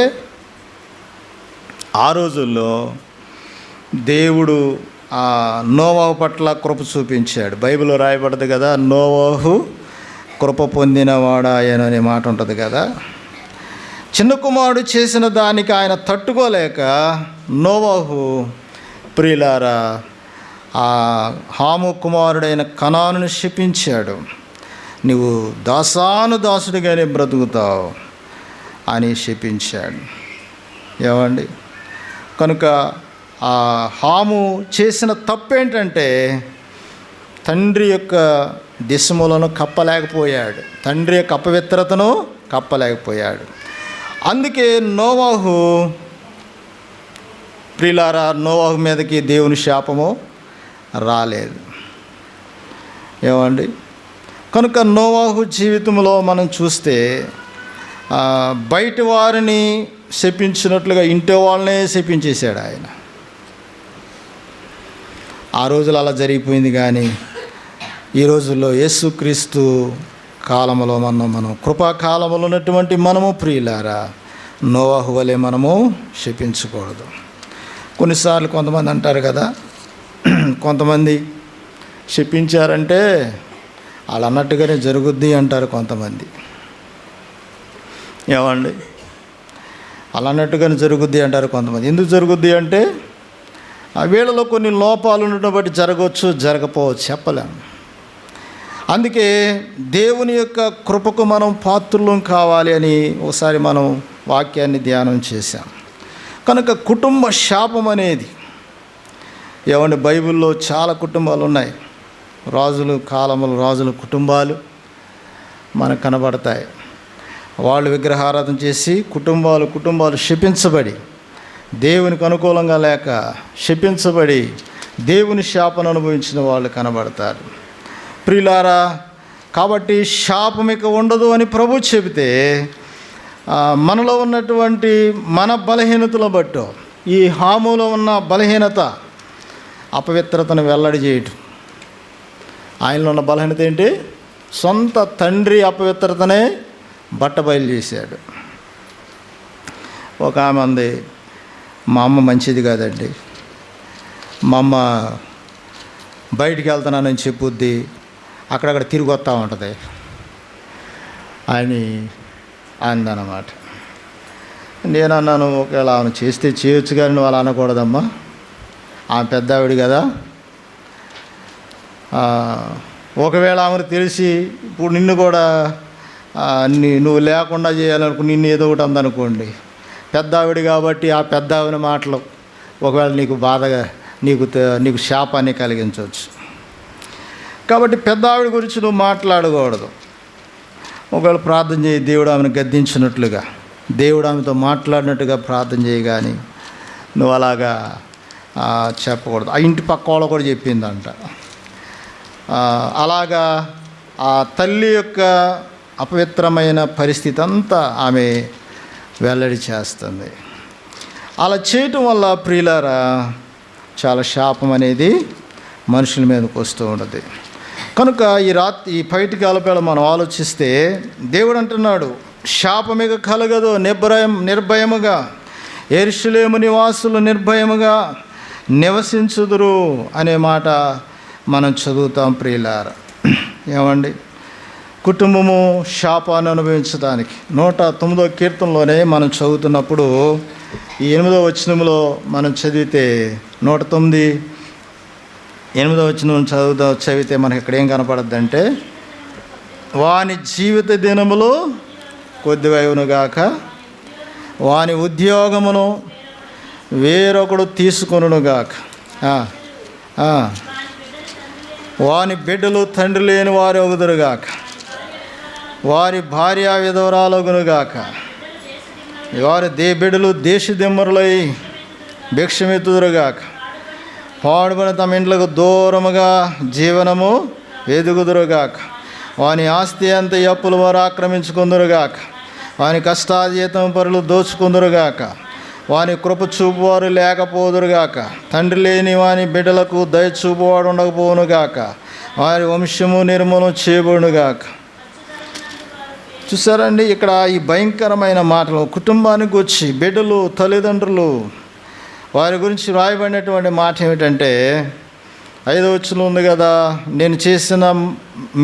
ఆ రోజుల్లో దేవుడు నోవాహు పట్ల కృప చూపించాడు. బైబిల్లో రాయబడదు కదా, నోవాహు కృప పొందినవాడాయను అనే మాట ఉంటుంది కదా. చిన్న కుమారుడు చేసిన దానికి ఆయన తట్టుకోలేక నోవాహు ప్రియులారా ఆ హాము కుమారుడైన కనానును శపించాడు. నువ్వు దాసుడిగానే బ్రతుకుతావు అని శపించాడు. ఏమండి? కనుక ఆ హాము చేసిన తప్పేంటంటే తండ్రి యొక్క దిశములను కప్పలేకపోయాడు, తండ్రి యొక్క అపవిత్రతను కప్పలేకపోయాడు. అందుకే నోవాహు ప్రియులారా నోవాహు మీదకి దేవుని శాపము రాలేదు. ఏమండి? కనుక నోవాహు జీవితంలో మనం చూస్తే బయట వారిని శపించినట్లుగా ఇంటి వాళ్ళనే శపించేశాడు ఆయన. ఆ రోజులు అలా జరిగిపోయింది. కానీ ఈ రోజుల్లో యేసుక్రీస్తు కాలంలో మనం కృపాకాలంలో ఉన్నటువంటి మనము ప్రియులారా నోవాహు వలె మనము శపించకూడదు. కొన్నిసార్లు కొంతమంది అంటారు కదా, కొంతమంది శపించారంటే వాళ్ళు అన్నట్టుగానే జరుగుద్ది అంటారు కొంతమంది. ఏమండి? అలా అన్నట్టుగానే జరుగుద్ది అంటారు కొంతమంది. ఎందుకు జరుగుద్ది అంటే ఆ వీళ్ళలో కొన్ని లోపాలు ఉండటం బట్టి జరగవచ్చు, జరగపోవచ్చు, చెప్పలేము. అందుకే దేవుని యొక్క కృపకు మనం పాత్రులం కావాలి అని ఒకసారి మనం వాక్యాన్ని ధ్యానం చేశాం. కనుక కుటుంబ శాపం అనేది ఏమంటే బైబిల్లో చాలా కుటుంబాలు ఉన్నాయి. రాజుల కుటుంబాలు మనకు కనబడతాయి. వాళ్ళు విగ్రహారాధన చేసి కుటుంబాలు శపించబడి, దేవునికి అనుకూలంగా లేక శపించబడి దేవుని శాపను అనుభవించిన వాళ్ళు కనబడతారు. ప్రియులారా, కాబట్టి శాపం ఇక ఉండదు అని ప్రభు చెబితే మనలో ఉన్నటువంటి మన బలహీనతలు బట్టో ఈ హాములో ఉన్న బలహీనత అపవిత్రతను వెల్లడి చేయటం. ఆయనలో ఉన్న బలహీనత ఏంటి? సొంత తండ్రి అపవిత్రతనే బట్టబయలు చేశాడు. ఒక ఆమె అంది, మా అమ్మ మంచిది కాదండి, మా అమ్మ బయటికి వెళ్తున్నానని చెప్పుద్ది, అక్కడక్కడ తిరిగి వస్తూ ఉంటుంది అని అందనమాట. నేను అన్నాను, ఒకవేళ ఆమె చేస్తే చేయొచ్చు కానీ నువ్వు అలా అనకూడదమ్మా, ఆమె పెద్ద ఆవిడ కదా. ఒకవేళ ఆమెను తెలిసి ఇప్పుడు నిన్ను కూడా నువ్వు లేకుండా చేయాలనుకో, నిన్ను ఏదో ఒకటి అందనుకోండి, పెద్ద ఆవిడ కాబట్టి ఆ పెద్ద ఆవిడ మాటలు ఒకవేళ నీకు బాధగా నీకు శాపాన్ని కలిగించవచ్చు. కాబట్టి పెద్ద ఆవిడ గురించి నువ్వు మాట్లాడకూడదు. ఒకవేళ ప్రార్థన చేయి, దేవుడు ఆమెను గద్దించినట్లుగా, దేవుడు ఆమెతో మాట్లాడినట్టుగా ప్రార్థన చేయి, కానీ నువ్వు అలాగా చెప్పకూడదు. ఆ ఇంటి పక్క వాళ్ళు కూడా చెప్పిందంట. అలాగా ఆ తల్లి యొక్క అపవిత్రమైన పరిస్థితి అంతా ఆమె వెల్లడి చేస్తుంది. అలా చేయటం వల్ల ప్రియులారా చాలా శాపం అనేది మనుషుల మీదకి వస్తూ ఉంటుంది. కనుక ఈ పైటి కాలపేళ మనం ఆలోచిస్తే దేవుడు అంటున్నాడు, శాపమిక కలగదు, నిర్భయముగా యెరూషలేము నివాసులు నిర్భయముగా నివసించుదురు అనే మాట మనం చదువుతాం ప్రియులారా. ఏమండి, కుటుంబము శాపాన్ని అనుభవించడానికి 109వ కీర్తనలోనే మనం చదువుతున్నప్పుడు ఈ 8వ వచనంలో మనం చదివితే 109 8వ వచనం చదివితే మనకి ఇక్కడ ఏం కనపడద్దంటే, వాని జీవిత దినములు కొద్దివైనగాక వాని ఉద్యోగమును వేరొకడు తీసుకొనుగాక, వాని బిడ్డలు తండ్రి లేని వారు ఒగుదురుగాక, వారి భార్య విధవరాలగునుగాక, వారి బిడ్డలు దేశదిమ్మరులై భిక్షమెత్తుదురుగాక, పాడుబడిన తమ ఇంట్లకు దూరముగా జీవనము ఎదుగుదురుగాక, వాని ఆస్తి అంత అప్పుల వారు ఆక్రమించుకుందురుగాక, వాని కష్టాజీతం పరులు దోచుకుందురుగాక, వాని కృప చూపువారు లేకపోదురుగాక, తండ్రి లేని వాని బిడ్డలకు దయ చూపువాడు ఉండకపోవునుగాక, వారి వంశము నిర్మూలన చేయబడునుగాక. చూసారండి, ఇక్కడ ఈ భయంకరమైన మాటలు కుటుంబానికి వచ్చి బిడ్డలు, తల్లిదండ్రులు, వారి గురించి రాయబడినటువంటి మాట ఏమిటంటే 5వ వచనం ఉంది కదా, నేను చేసిన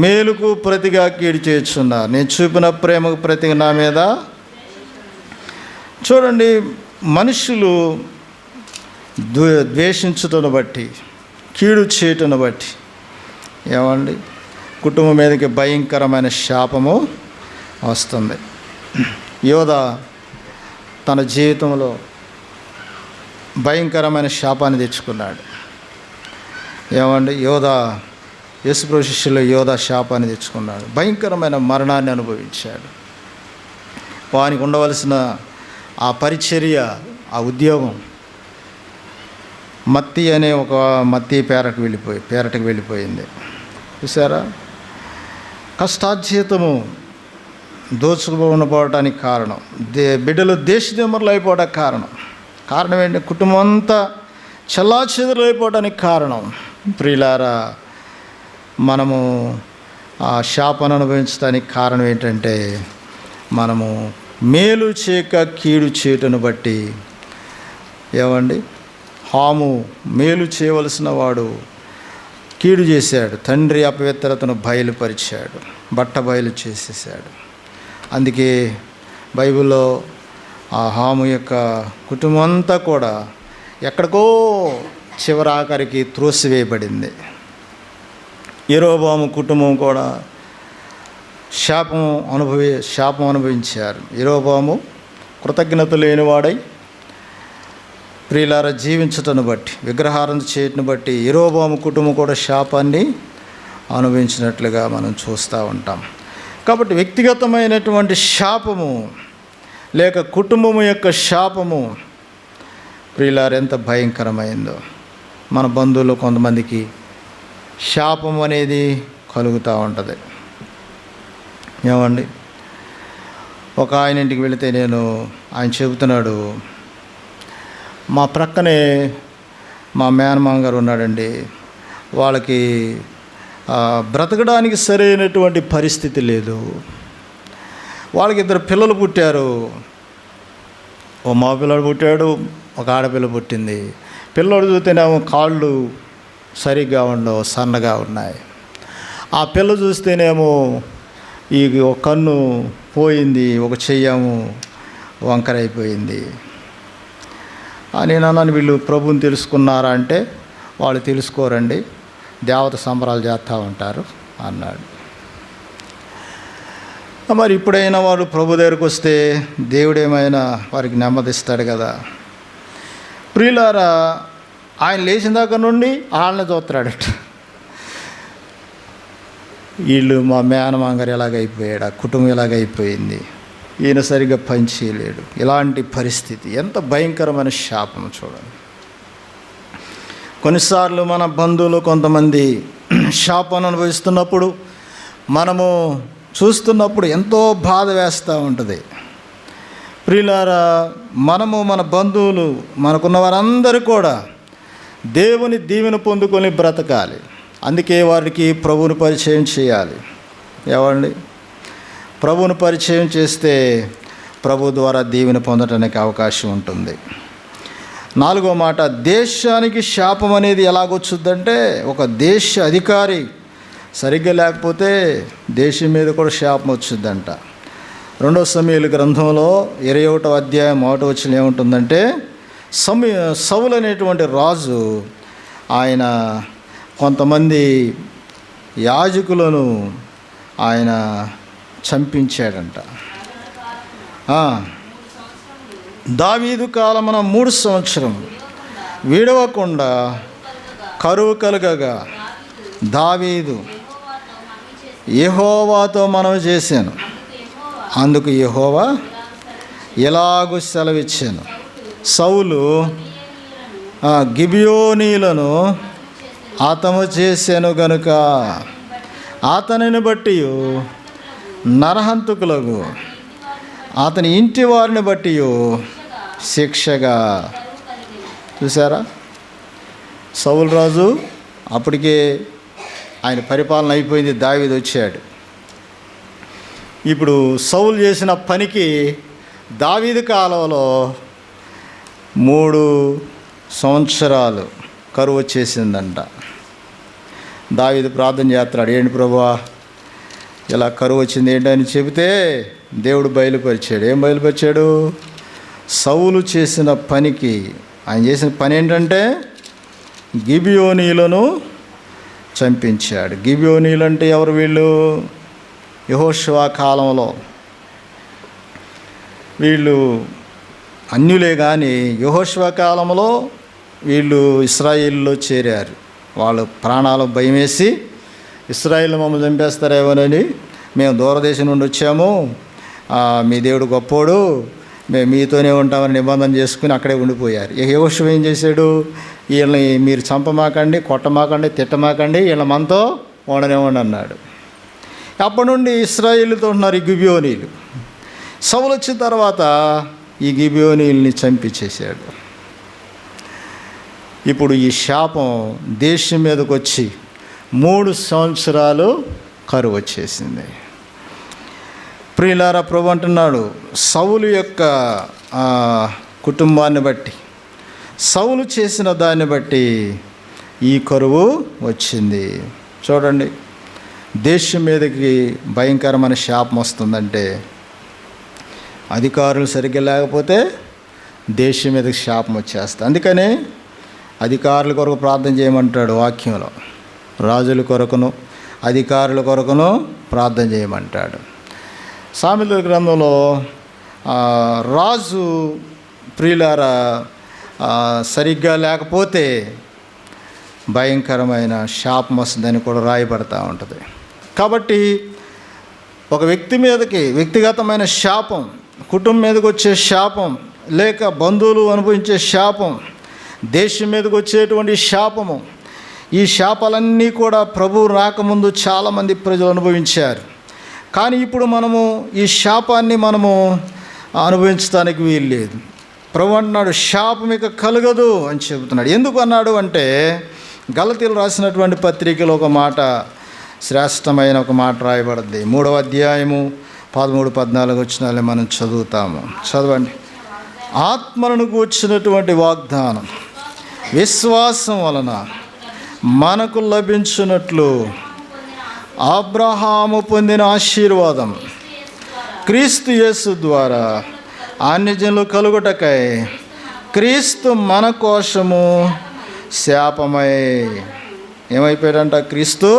మేలుకు ప్రతిగా కీడు చేస్తున్నా, నేను చూపిన ప్రేమకు ప్రతిగా నా మీద. చూడండి, మనుషులు ద్వేషించుటను బట్టి, కీడు చేయటను బట్టి ఏమండి కుటుంబం మీదకి భయంకరమైన శాపము వస్తుంది. యోధా తన జీవితంలో భయంకరమైన శాపాన్ని తెచ్చుకున్నాడు. ఏమండి, యేసుప్రభు శిష్యుల్లో యోధా శాపాన్ని తెచ్చుకున్నాడు. భయంకరమైన మరణాన్ని అనుభవించాడు. వానికి ఉండవలసిన ఆ పరిచర్య, ఆ ఉద్యోగం మత్తి అనే ఒక మత్తి పేరటకు వెళ్ళిపోయింది. చూసారా, కష్టార్జితము దోచుకుపోవడానికి కారణం, బిడ్డలు దేశదిమ్మరులు అయిపోవడానికి కారణం ఏంటి? కుటుంబం అంతా చెల్లాచెదురు అయిపోవడానికి కారణం. ప్రియులారా, మనము ఆ శాపాన్ని అనుభవించడానికి కారణం ఏంటంటే, మనము మేలు చేయక కీడు చేయటను బట్టి. ఏమండి, హాము మేలు చేయవలసిన వాడు కీడు చేశాడు, తండ్రి అపవిత్రతను బయలుపరిచాడు, బయలు చేసేసాడు. అందుకే బైబిల్లో ఆ హాము యొక్క కుటుంబం అంతా కూడా ఎక్కడికో చివరాఖరికి త్రోసివేయబడింది. యెరోబోము కుటుంబం కూడా శాపం అనుభవించారు. యెరోబోము కృతజ్ఞత లేనివాడై ప్రియులారా జీవించటను బట్టి, విగ్రహారాధన చేయటను బట్టి యెరోబోము కుటుంబం కూడా శాపాన్ని అనుభవించినట్లుగా మనం చూస్తూ ఉంటాం. కాబట్టి వ్యక్తిగతమైనటువంటి శాపము లేక కుటుంబము యొక్క శాపము ప్రియులారా ఎంత భయంకరమైందో. మన బంధువులు కొంతమందికి శాపం అనేది కలుగుతూ ఉంటుంది. ఏమండి, ఒక ఆయన ఇంటికి వెళితే ఆయన చెబుతున్నాడు, మా ప్రక్కనే మా మేనమామ గారు ఉన్నాడండి, వాళ్ళకి బ్రతకడానికి సరైనటువంటి పరిస్థితి లేదు. వాళ్ళకి 2 పిల్లలు పుట్టారు. ఓ మగ పిల్లడు పుట్టాడు, ఒక ఆడపిల్ల పుట్టింది. పిల్లడు చూస్తేనేమో కాళ్ళు సరిగ్గా ఉండవు, సన్నగా ఉన్నాయి. ఆ పిల్ల చూస్తేనేమో ఈ ఒక కన్ను పోయింది, ఒక చెయ్యము వంకరైపోయింది. నేను అన్నాను, వీళ్ళు ప్రభువుని తెలుసుకున్నారా అంటే వాళ్ళు తెలుసుకోరండి, దేవత సంబరాలు చేస్తూ ఉంటారు అన్నాడు. మరి ఇప్పుడైనా వాడు ప్రభు దగ్గరికి వస్తే దేవుడేమైనా వారికి నెమ్మదిస్తాడు కదా. ప్రియులారా, ఆయన లేచిన దగ్గర నుండి వాళ్ళని చూస్తాడట. వీళ్ళు మా మేనమాంగారు ఎలాగైపోయాడు, ఆ కుటుంబం ఎలాగైపోయింది, ఈయన సరిగ్గా పని చేయలేడు. ఇలాంటి పరిస్థితి ఎంత భయంకరమైన శాపం చూడండి. కొన్నిసార్లు మన బంధువులు కొంతమంది శాపం అనుభవిస్తున్నప్పుడు మనము చూస్తున్నప్పుడు ఎంతో బాధ వేస్తూ ఉంటుంది. ప్రియులారా, మనము మన బంధువులు మనకున్న వారందరూ కూడా దేవుని దీవెన పొందుకొని బ్రతకాలి. అందుకే వారికి ప్రభువుని పరిచయం చేయాలి. ఏమండి, ప్రభువుని పరిచయం చేస్తే ప్రభు ద్వారా దీవెన పొందడానికి అవకాశం ఉంటుంది. 4వ మాట, దేశానికి శాపం అనేది ఎలాగొచ్చుద్దంటే, ఒక దేశ అధికారి సరిగ్గా లేకపోతే దేశం మీద కూడా శాపం వచ్చుద్దంట. 2వ సమూయేలు గ్రంథంలో 21వ అధ్యాయం 1వ వచనం ఏముంటుందంటే, సౌలు అనేటువంటి రాజు ఆయన కొంతమంది యాజకులను ఆయన చంపించాడంట. దావీదు కాలమున 3 సంవత్సరం విడవకుండా కరువు కలగగా దావీదు యెహోవాతో మనవి చేశాను, అందుకు యెహోవా ఎలాగూ సెలవిచ్చాను, సౌలు గిబియోనీలను హతము చేశాను గనుక అతనిని బట్టి నరహంతకులకు అతని ఇంటి వారిని బట్టి శిక్షగా. చూసారా, సౌలు రాజు అప్పటికే ఆయన పరిపాలన అయిపోయింది, దావీదు వచ్చాడు. ఇప్పుడు సౌలు చేసిన పనికి దావీదు కాలంలో 3 సంవత్సరాలు కరువు వచ్చేసిందంట. దావీదు ప్రార్థన చేస్తున్నాడు, ఏంటి ప్రభువా ఇలా కరువు వచ్చింది ఏంటని చెబితే దేవుడు బయలుపరిచాడు. ఏం బయలుపరిచాడు? సౌలు చేసిన పనికి, ఆయన చేసిన పని ఏంటంటే గిబియోనీలను చంపించాడు. గిబియోనీలు అంటే ఎవరు? వీళ్ళు యెహోషువ కాలంలో వీళ్ళు అన్యులే, కానీ యెహోషువ కాలంలో వీళ్ళు ఇశ్రాయేలులో చేరారు. వాళ్ళు ప్రాణాలు భయం వేసి, ఇశ్రాయేలు మమ్మల్ని చంపేస్తారేమోనని మేము దూరదేశం నుండి వచ్చాము, మీ దేవుడు గొప్పోడు, మేము మీతోనే ఉంటామని నిబంధన చేసుకుని అక్కడే ఉండిపోయారు. యెహోషువ ఏం చేశాడు? వీళ్ళని మీరు చంపమాకండి, కొట్టమాకండి, తిట్టమాకండి, వీళ్ళ మనతో ఉండనివ్వండి అన్నాడు. అప్పటి నుండి ఇశ్రాయేలుతో ఉన్నారు ఈ గిబియోనీలు. సౌలు వచ్చిన తర్వాత ఈ గిబియోనీల్ని చంపించేశాడు. ఇప్పుడు ఈ శాపం దేశం మీదకి వచ్చి 3 సంవత్సరాలు కరువు వచ్చేసింది. ప్రియులారా, ప్రభు అంటున్నాడు, సౌలు యొక్క కుటుంబాన్ని బట్టి, సౌలు చేసిన దాన్ని బట్టి ఈ కరువు వచ్చింది. చూడండి, దేశం మీదకి భయంకరమైన శాపం వస్తుందంటే అధికారులు సరిగ్గా లేకపోతే దేశం మీదకి శాపం వచ్చేస్తుంది. అందుకనే అధికారుల కొరకు ప్రార్థన చేయమంటాడు వాక్యంలో. రాజుల కొరకును అధికారుల కొరకును ప్రార్థన చేయమంటాడు. సామెతల గ్రంథంలో రాజు ప్రియులారా సరిగ్గా లేకపోతే భయంకరమైన శాపం వస్తుందని కూడా రాయబడతా ఉంటుంది. కాబట్టి ఒక వ్యక్తి మీదకి వ్యక్తిగతమైన శాపం, కుటుంబం మీదకి వచ్చే శాపం, లేక బంధువులు అనుభవించే శాపం, దేశం మీదకి వచ్చేటువంటి శాపము, ఈ శాపాలన్నీ కూడా ప్రభువు రాకముందు చాలామంది ప్రజలు అనుభవించారు. కానీ ఇప్పుడు మనము ఈ శాపాన్ని మనము అనుభవించడానికి వీలు లేదు. ప్రభు అంటున్నాడు శాపం ఇక కలగదు అని చెబుతున్నాడు. ఎందుకు అన్నాడు అంటే గలతీయులు రాసినటువంటి పత్రికలో ఒక మాట, శ్రేష్టమైన ఒక మాట రాయబడింది. 3వ అధ్యాయము 13-14 వచనాలు మనం చదువుతాము. చదవండి. ఆత్మలను కూర్చున్నటువంటి వాగ్దానం విశ్వాసం వలన మనకు లభించినట్లు అబ్రహాము పొందిన ఆశీర్వాదం క్రీస్తు యేసు ద్వారా అన్యజనులు కలుగుటకై క్రీస్తు మన కోసము శాపమై ఏమైపోయాడంట? క్రీస్తు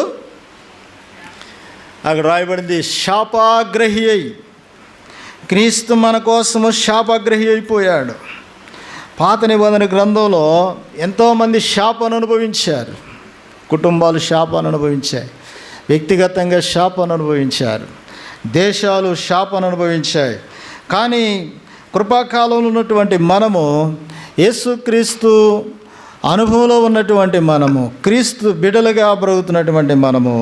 అక్కడ రాయబడింది శాపాగ్రహి అయి. క్రీస్తు మన కోసము శాపాగ్రహి అయిపోయాడు. పాత నిబంధన గ్రంథంలో ఎంతోమంది శాపాన్ని అనుభవించారు. కుటుంబాలు శాపాన్ని అనుభవించాయి, వ్యక్తిగతంగా శాపాన్ని అనుభవించారు, దేశాలు శాపాన్ని అనుభవించాయి. కానీ కృపాకాలంలో ఉన్నటువంటి మనము, యేసుక్రీస్తు అనుభవంలో ఉన్నటువంటి మనము, క్రీస్తు బిడ్డలుగా బ్రతుకుతున్నటువంటి మనము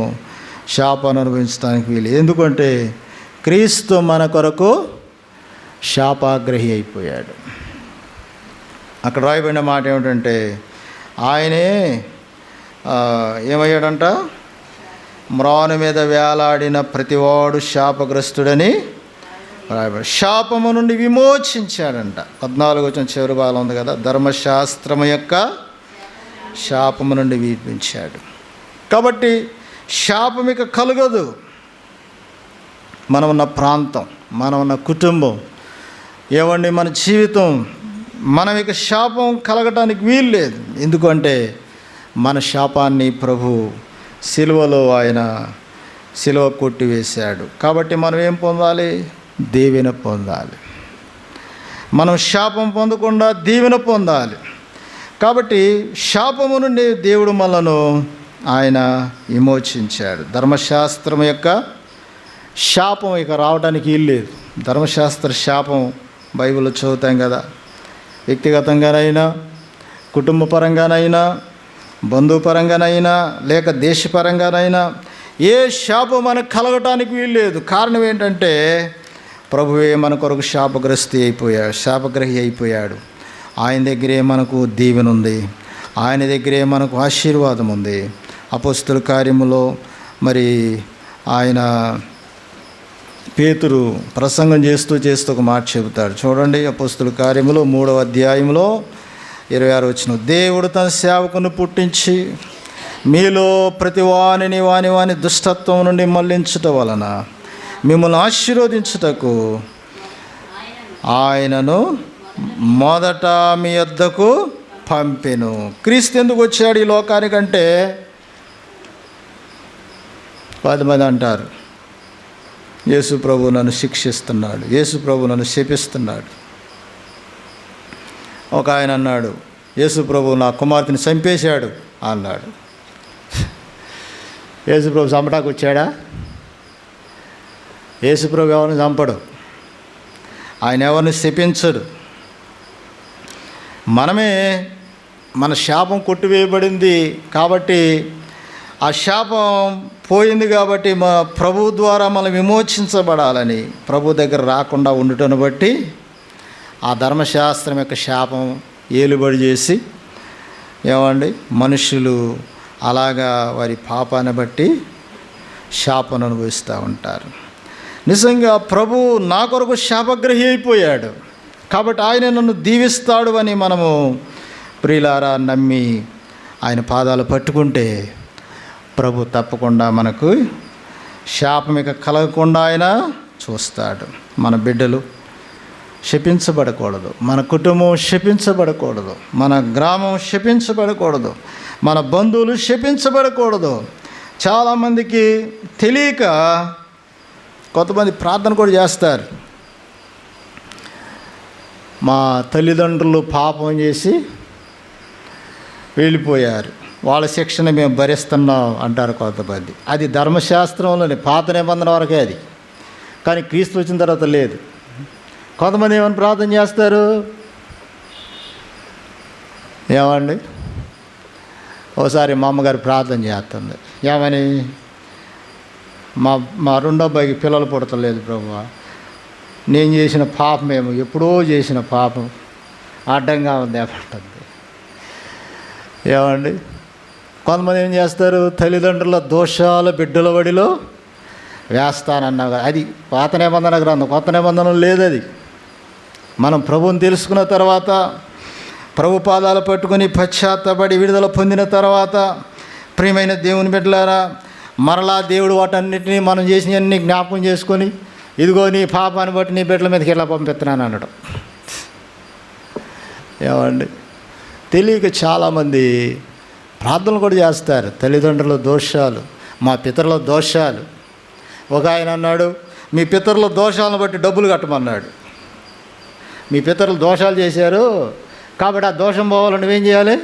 శాపాన్ని అనుభవించడానికి వీలు. ఎందుకంటే క్రీస్తు మన కొరకు శాపాగ్రహి అయిపోయాడు. అక్కడ రాయబడిన మాట ఏమిటంటే ఆయనే ఏమయ్యాడంట? మ్రాను మీద వేలాడిన ప్రతివాడు శాపగ్రస్తుడని రాయబడి శాపము నుండి విమోచించాడంట. 14 వచనం చివరి భాగం ఉంది కదా, ధర్మశాస్త్రము యొక్క శాపము నుండి విడిపించాడు. కాబట్టి శాపం ఇక కలగదు. మనం ఉన్న ప్రాంతం, మనం ఉన్న కుటుంబం, ఏమండి మన జీవితం, మనం ఇక శాపం కలగటానికి వీలు లేదు. ఎందుకంటే మన శాపాన్ని ప్రభు సిలువలో ఆయన సిలువ కొట్టివేశాడు. కాబట్టి మనం ఏం పొందాలి? దీవెన పొందాలి. మనం శాపం పొందకుండా దీవెన పొందాలి. కాబట్టి శాపము నుండి దేవుడు మనను ఆయన విమోచించాడు. ధర్మశాస్త్రం యొక్క శాపం ఇక రావడానికి వీలు లేదు. ధర్మశాస్త్ర శాపం బైబిల్లో చదువుతాం కదా, వ్యక్తిగతంగానైనా, కుటుంబ పరంగానైనా, బంధుపరంగానైనా, లేక దేశపరంగానైనా ఏ శాపం మనకు కలగటానికి వీలు లేదు. కారణం ఏంటంటే ప్రభువే మన కొరకు శాపగ్రహి అయిపోయాడు. ఆయన దగ్గరే మనకు దీవెన ఉంది, ఆయన దగ్గరే మనకు ఆశీర్వాదం ఉంది. అపోస్తలుల కార్యములో మరి ఆయన పేతురు ప్రసంగం చేస్తూ ఒక మాట చెబుతాడు. చూడండి, అపోస్తలుల కార్యములో 3వ అధ్యాయంలో 26 వచనం. దేవుడు తన సేవకుని పుట్టించి మీలో ప్రతి వానిని వాని దుష్టత్వం నుండి మళ్లించుట వలన మిమ్మల్ని ఆశీర్వదించుటకు ఆయనను మొదట మీ యొద్దకు పంపెను. క్రీస్తు ఎందుకు వచ్చాడు ఈ లోకానికంటే? 10 మంది అంటారు యేసు ప్రభు నన్ను శిక్షిస్తున్నాడు, యేసు ప్రభు నన్ను శపిస్తున్నాడు. ఒక ఆయన అన్నాడు యేసు ప్రభు నా కుమార్తెని చంపేశాడు అన్నాడు. యేసు ప్రభు చంపటానికి వచ్చాడా? యేసు ప్రభు ఎవరిని చంపడు, ఆయన ఎవరిని శపించడు. మనమే మన శాపం కొట్టివేయబడింది కాబట్టి, ఆ శాపం పోయింది కాబట్టి మా ప్రభు ద్వారా మనం విమోచించబడాలని ప్రభు దగ్గర రాకుండా ఉండటం బట్టి ఆ ధర్మశాస్త్రం యొక్క శాపం ఏలుబడి చేసి ఏమండి మనుషులు అలాగా వారి పాపాన్ని బట్టి శాపం అనుభవిస్తూ ఉంటారు. నిజంగా ప్రభు నా కొరకు శాపగ్రహి అయిపోయాడు కాబట్టి ఆయన నన్ను దీవిస్తాడు అని మనము ప్రియులారా నమ్మి ఆయన పాదాలు పట్టుకుంటే ప్రభు తప్పకుండా మనకు శాపం ఇక కలగకుండా ఆయన చూస్తాడు. మన బిడ్డలు శపించబడకూడదు, మన కుటుంబం శపించబడకూడదు, మన గ్రామం శపించబడకూడదు, మన బంధువులు శపించబడకూడదు. చాలామందికి తెలియక కొంతమంది ప్రార్థన కూడా చేస్తారు, మా తల్లిదండ్రులు పాపం చేసి వెళ్ళిపోయారు, వాళ్ళ శిక్షణ మేము భరిస్తున్నాం అంటారు కొంతమంది. అది ధర్మశాస్త్రంలోని పాత నిబంధన వరకే అది, కానీ క్రీస్తు వచ్చిన తర్వాత లేదు. కొంతమంది ఏమని ప్రార్థన చేస్తారు, ఏమండి ఒకసారి మా అమ్మగారు ప్రార్థన చేస్తుంది, ఏమని మా మా రెండో అబ్బాయికి పిల్లలు పుడతలేదు ప్రభువా, నేను చేసిన పాపమేమో, ఎప్పుడో చేసిన పాపం అడ్డంగా ఉంది ఏమంటుంది. ఏమండి, కొంతమంది ఏం చేస్తారు, తల్లిదండ్రుల దోషాల బిడ్డల వడిలో వేస్తానన్నావు కదా, అది పాత నిబంధన గ్రంథం, కొత్త నిబంధనలు లేదు. అది మనం ప్రభువుని తెలుసుకున్న తర్వాత, ప్రభు పాదాలు పట్టుకొని పశ్చాత్తపడి విడుదల పొందిన తర్వాత, ప్రియమైన దేవుని బిడ్డలారా, మరలా దేవుడు వాటన్నిటినీ మనం చేసినవన్నీ జ్ఞాపకం చేసుకొని, ఇదిగో నీ పాపాన్ని బట్టి నీ బిడ్డల మీదకి ఇలా పంపిస్తున్నాను అనడం. ఏమండి, తెలియక చాలామంది ప్రార్థనలు కూడా చేస్తారు, తల్లిదండ్రుల దోషాలు, మా పితరుల దోషాలు. ఒక ఆయన అన్నాడు, మీ పితరుల దోషాలను బట్టి డబ్బులు కట్టమన్నాడు. మీ పితరులు దోషాలు చేశారు కాబట్టి ఆ దోషం పోవాలని నువ్వేం చేయాలి,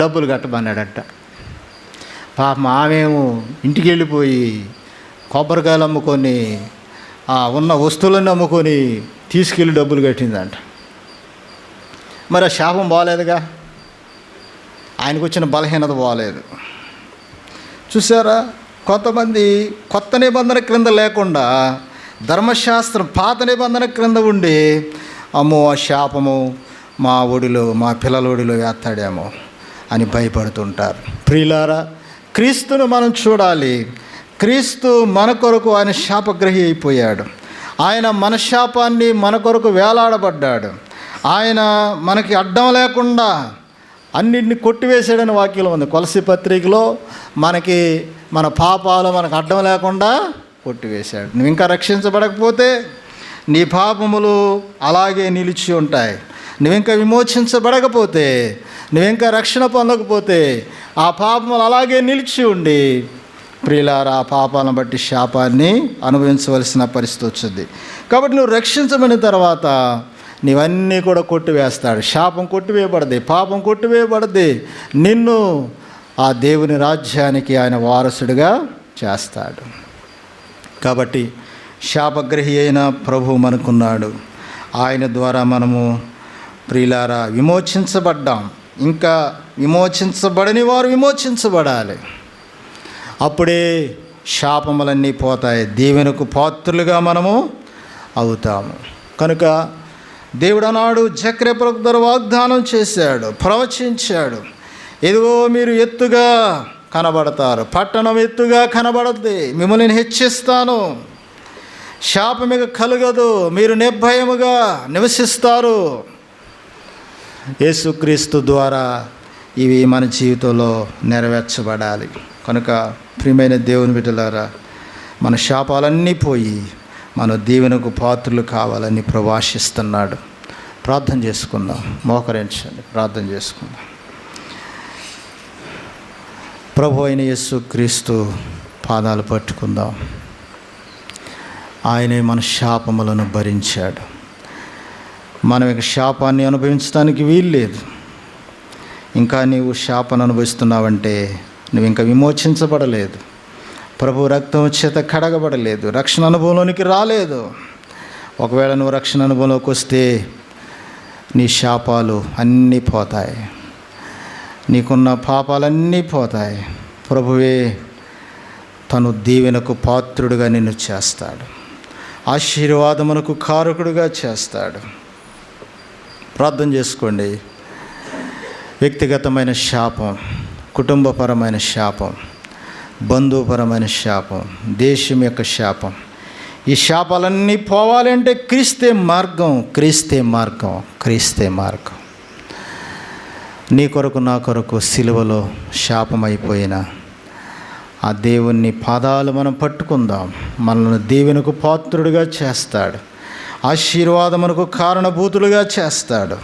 డబ్బులు కట్టమన్నాడట. పాపం ఆమెమో ఇంటికి వెళ్ళిపోయి కొబ్బరికాయలు అమ్ముకొని, ఉన్న వస్తువులన్నీ అమ్ముకొని తీసుకెళ్ళి డబ్బులు కట్టిందంట. మరి ఆ శాపం బాగలేదుగా, ఆయనకు వచ్చిన బలహీనత బాగలేదు. చూసారా, కొంతమంది కొత్త నిబంధన క్రింద లేకుండా ధర్మశాస్త్రం పాత నిబంధన క్రింద ఉండి, అమ్మో ఆ శాపము మా ఒడిలో, మా పిల్లల ఒడిలో వేస్తాడేమో అని భయపడుతుంటారు. ప్రియులారా, క్రీస్తును మనం చూడాలి. క్రీస్తు మన కొరకు ఆయన శాపగ్రహి అయిపోయాడు. ఆయన మన శాపాన్ని మన కొరకు వేలాడబడ్డాడు. ఆయన మనకి అడ్డం లేకుండా అన్నింటిని కొట్టివేసాడని వాక్యం ఉంది. కొలసి పత్రికలో మనకి మన పాపాలు మనకు అడ్డం లేకుండా కొట్టివేశాడు. నువ్వు ఇంకా రక్షించబడకపోతే నీ పాపములు అలాగే నిలిచి ఉంటాయి. నువ్వింకా విమోచించబడకపోతే, నువ్వింకా రక్షణ పొందకపోతే ఆ పాపములు అలాగే నిలిచి ఉండి, ప్రియులారా, ఆ పాపాలను బట్టి శాపాన్ని అనుభవించవలసిన పరిస్థితి వచ్చింది. కాబట్టి నువ్వు రక్షించబడిన తర్వాత నీవన్నీ కూడా కొట్టివేస్తాడు. శాపం కొట్టివేయబడది, పాపం కొట్టివేయబడది. నిన్ను ఆ దేవుని రాజ్యానికి ఆయన వారసుడిగా చేస్తాడు. కాబట్టి శాపగ్రహి అయిన ప్రభు మనకున్నాడు. ఆయన ద్వారా మనము ప్రియులారా విమోచించబడ్డాం. ఇంకా విమోచించబడని వారు విమోచించబడాలి. అప్పుడే శాపములన్నీ పోతాయి, దీవెనకు పాత్రులుగా మనము అవుతాము. కనుక దేవుడు అన్నాడు, జకర్యా ప్రవక్త ద్వారా వాగ్దానం చేశాడు, ప్రవచించాడు, ఇదిగో మీరు ఎత్తుగా కనబడతారు, పట్టణం ఎత్తుగా కనబడద్ది, మిమ్మల్ని హెచ్చిస్తాను, శాపం ఇక కలగదు, మీరు నిర్భయముగా నివసిస్తారు. యేసుక్రీస్తు ద్వారా ఇవి మన జీవితంలో నెరవేర్చబడాలి. కనుక ప్రియమైన దేవుని బిడ్డలారా, మన శాపాలన్నీ పోయి మన దీవెనకు పాత్రలు కావాలని ప్రవాసిస్తున్నాడు. ప్రార్థన చేసుకుందాం, మోకరించండి, ప్రార్థన చేసుకుందాం. ప్రభు అయిన యేసుక్రీస్తు పాదాలు పట్టుకుందాం. ఆయనే మన శాపములను భరించాడు. మనం ఇక శాపాన్ని అనుభవించడానికి వీల్లేదు. ఇంకా నీవు శాపాన్ని అనుభవిస్తున్నావంటే నువ్వు ఇంకా విమోచించబడలేదు, ప్రభు రక్తం చేత కడగబడలేదు, రక్షణ అనుభవంలోనికి రాలేదు. ఒకవేళ నువ్వు రక్షణ అనుభవంలోకి వస్తే నీ శాపాలు అన్నీ పోతాయి, నీకున్న పాపాలన్నీ పోతాయి. ప్రభువే తను దీవెనకు పాత్రుడుగా నిన్ను చేస్తాడు, ఆశీర్వాదమునకు కారకుడుగా చేస్తాడు. ప్రార్థన చేసుకోండి. వ్యక్తిగతమైన శాపం, కుటుంబపరమైన శాపం, బంధుపరమైన శాపం, దేశం యొక్క శాపం, ఈ శాపాలన్నీ పోవాలంటే క్రీస్తే మార్గం, క్రీస్తే మార్గం, క్రీస్తే మార్గం. నీ కొరకు నా కొరకు సిలువలో శాపమైపోయిన ఆ దేవుని పాదాలు మనం పట్టుకుందాం. మనల్ని దేవునికి పాత్రుడిగా చేస్తాడు, ఆశీర్వాదమునకు కారణభూతులుగా చేస్తాడు.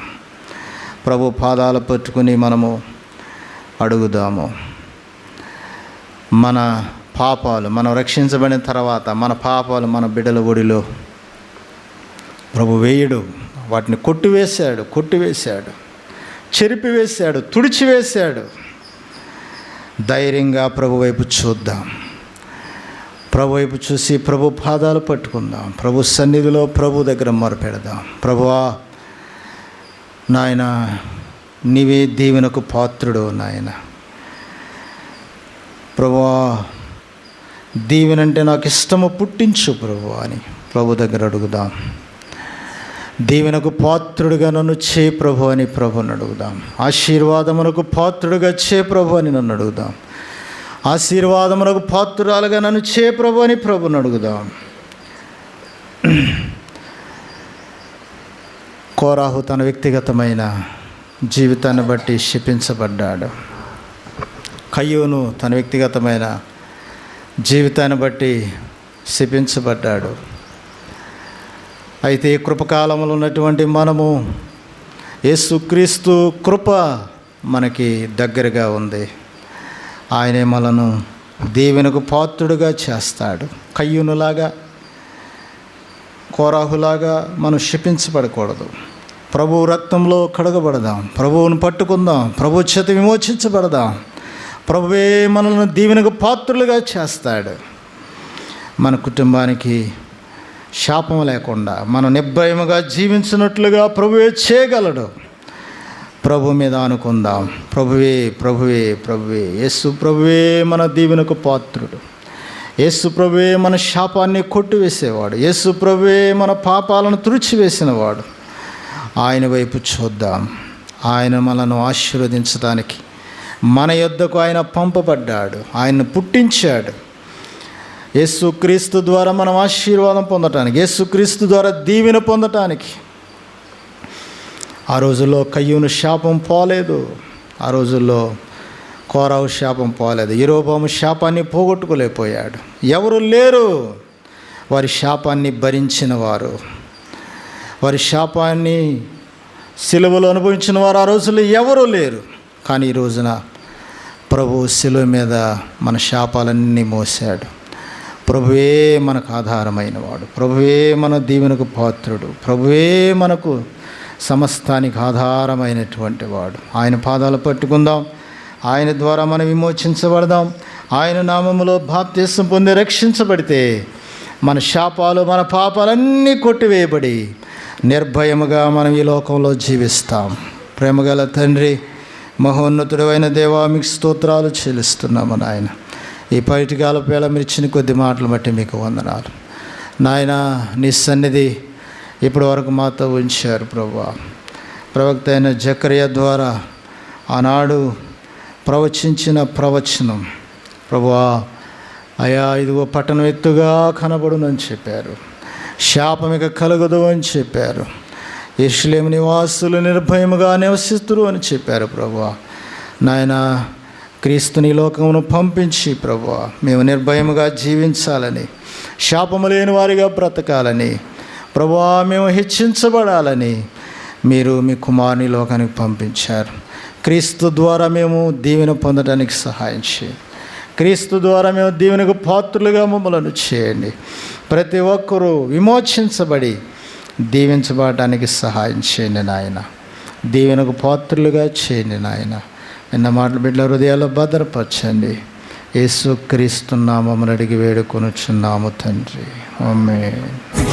ప్రభు పాదాలు పట్టుకుని మనము అడుగుదాము. మన పాపాలు, మనం రక్షించబడిన తర్వాత మన పాపాలు మన బిడ్డల ఒడిలో ప్రభు వేయడు, వాటిని కొట్టివేశాడు, చెరిపివేశాడు, తుడిచివేశాడు. ధైర్యంగా ప్రభు వైపు చూద్దాం. ప్రభు వైపు చూసి ప్రభు పాదాలు పట్టుకుందాం. ప్రభు సన్నిధిలో ప్రభు దగ్గర మొరపెడదాం. ప్రభువా, నాయన నీవే దీవెనకు పాత్రుడు. నాయన ప్రభువా, దీవెన అంటే నాకు ఇష్టము పుట్టించు ప్రభు అని ప్రభు దగ్గర అడుగుదాం. దీవెనకు పాత్రుడిగా నన్ను చే ప్రభు అని ప్రభుని అడుగుదాం. ఆశీర్వాదమునకు పాత్రుడిగా చే ప్రభు అని నన్ను అడుగుదాం. ఆశీర్వాదమునకు పాత్రురాలుగా నన్ను చే ప్రభు అని ప్రభుని అడుగుదాం. కోరాహు తన వ్యక్తిగతమైన జీవితాన్ని బట్టి శపించబడ్డాడు. కయ్యూను తన వ్యక్తిగతమైన జీవితాన్ని బట్టి శపించబడ్డాడు. అయితే ఈ కృపకాలంలో ఉన్నటువంటి మనము యేసుక్రీస్తు కృప మనకి దగ్గరగా ఉంది. ఆయనే మనను దీవెనకు పాత్రుడుగా చేస్తాడు. కయ్యూనులాగా, కోరాహులాగా మనం శపించబడకూడదు. ప్రభు రక్తంలో కడగబడదాం, ప్రభువును పట్టుకుందాం, ప్రభు చేత విమోచించబడదాం. ప్రభువే మనల్ని దీవెనకు పాత్రులుగా చేస్తాడు. మన కుటుంబానికి శాపం లేకుండా మనం నిర్భయముగా జీవించినట్లుగా ప్రభువే చేయగలడు. ప్రభు మీద అనుకుందాం. ప్రభువే ప్రభువే ప్రభువే యేసు ప్రభువే మన దీవెనకు పాత్రుడు. యేసు ప్రభువే మన శాపాన్ని కొట్టివేసేవాడు. యేసు ప్రభువే మన పాపాలను తుడిచివేసినవాడు. ఆయన వైపు చూద్దాం. ఆయన మనను ఆశీర్వదించడానికి మన యొద్దకు ఆయన పంపబడ్డాడు. ఆయన్ని పుట్టించాడు. యేసుక్రీస్తు ద్వారా మనం ఆశీర్వాదం పొందటానికి, యేసుక్రీస్తు ద్వారా దీవెన పొందటానికి. ఆ రోజుల్లో కయ్యూను శాపం పోలేదు. ఆ రోజుల్లో కోరాహు శాపం పోలేదు. యెరోబోము శాపాన్ని పోగొట్టుకోలేకపోయాడు. ఎవరు లేరు వారి శాపాన్ని భరించిన వారు, వారి శాపాన్ని సిలువలో అనుభవించిన వారు ఆ రోజుల్లో ఎవరూ లేరు. కానీ ఈ రోజున ప్రభు సిలువ మీద మన శాపాలన్నీ మోసాడు. ప్రభువే మనకు ఆధారమైన వాడు. ప్రభువే మన దీవెనకు పాత్రుడు. ప్రభువే మనకు సమస్తానికి ఆధారమైనటువంటి వాడు. ఆయన పాదాలు పట్టుకుందాం. ఆయన ద్వారా మనం విమోచించబడదాం. ఆయన నామములో బాప్తిసం పొంది రక్షించబడితే మన శాపాలు, మన పాపాలన్నీ కొట్టివేయబడి నిర్భయముగా మనం ఈ లోకంలో జీవిస్తాం. ప్రేమగల తండ్రి, మహోన్నతుడు అయిన దేవా, మీకు స్తోత్రాలు చెల్లిస్తున్నాము నాయన. ఈ పైటికాల వేళ మీరు ఇచ్చిన కొద్ది మాటలు బట్టి మీకు వందనాలు నాయన. నీ సన్నిధి ఇప్పటి వరకు మాతో ఉంచారు ప్రభువా. ప్రవక్త అయిన జకరియా ద్వారా ఆనాడు ప్రవచించిన ప్రవచనం ప్రభువా, అయా ఇదిగో పట్టణం ఎత్తుగా కనబడునని చెప్పారు. శాపం ఇక కలుగదు అని చెప్పారు. యెరూషలేము నివాసులు నిర్భయముగా నివసిస్తురు అని చెప్పారు ప్రభువా. నాయన, క్రీస్తుని లోకమును పంపించి ప్రభువా మేము నిర్భయముగా జీవించాలని, శాపము లేని వారిగా బ్రతకాలని ప్రభువా, మేము హెచ్చించబడాలని మీరు మీ కుమారుని లోకానికి పంపించారు. క్రీస్తు ద్వారా మేము దీవెన పొందడానికి సహాయం చేయండి. క్రీస్తు ద్వారా మేము దీవెనకు పాత్రులుగా మమ్మలను చేయండి. ప్రతి ఒక్కరూ విమోచించబడి దీవించబడటానికి సహాయం చేయండి నాయన. దీవెనకు పాత్రులుగా చేయండి నాయన. నిన్న మాటలు బిడ్డల హృదయాల్లో భద్రపరచండి. యేసుక్రీస్తు నామమున అడిగి వేడుకొనుచున్నాము తండ్రి. ఆమేన్.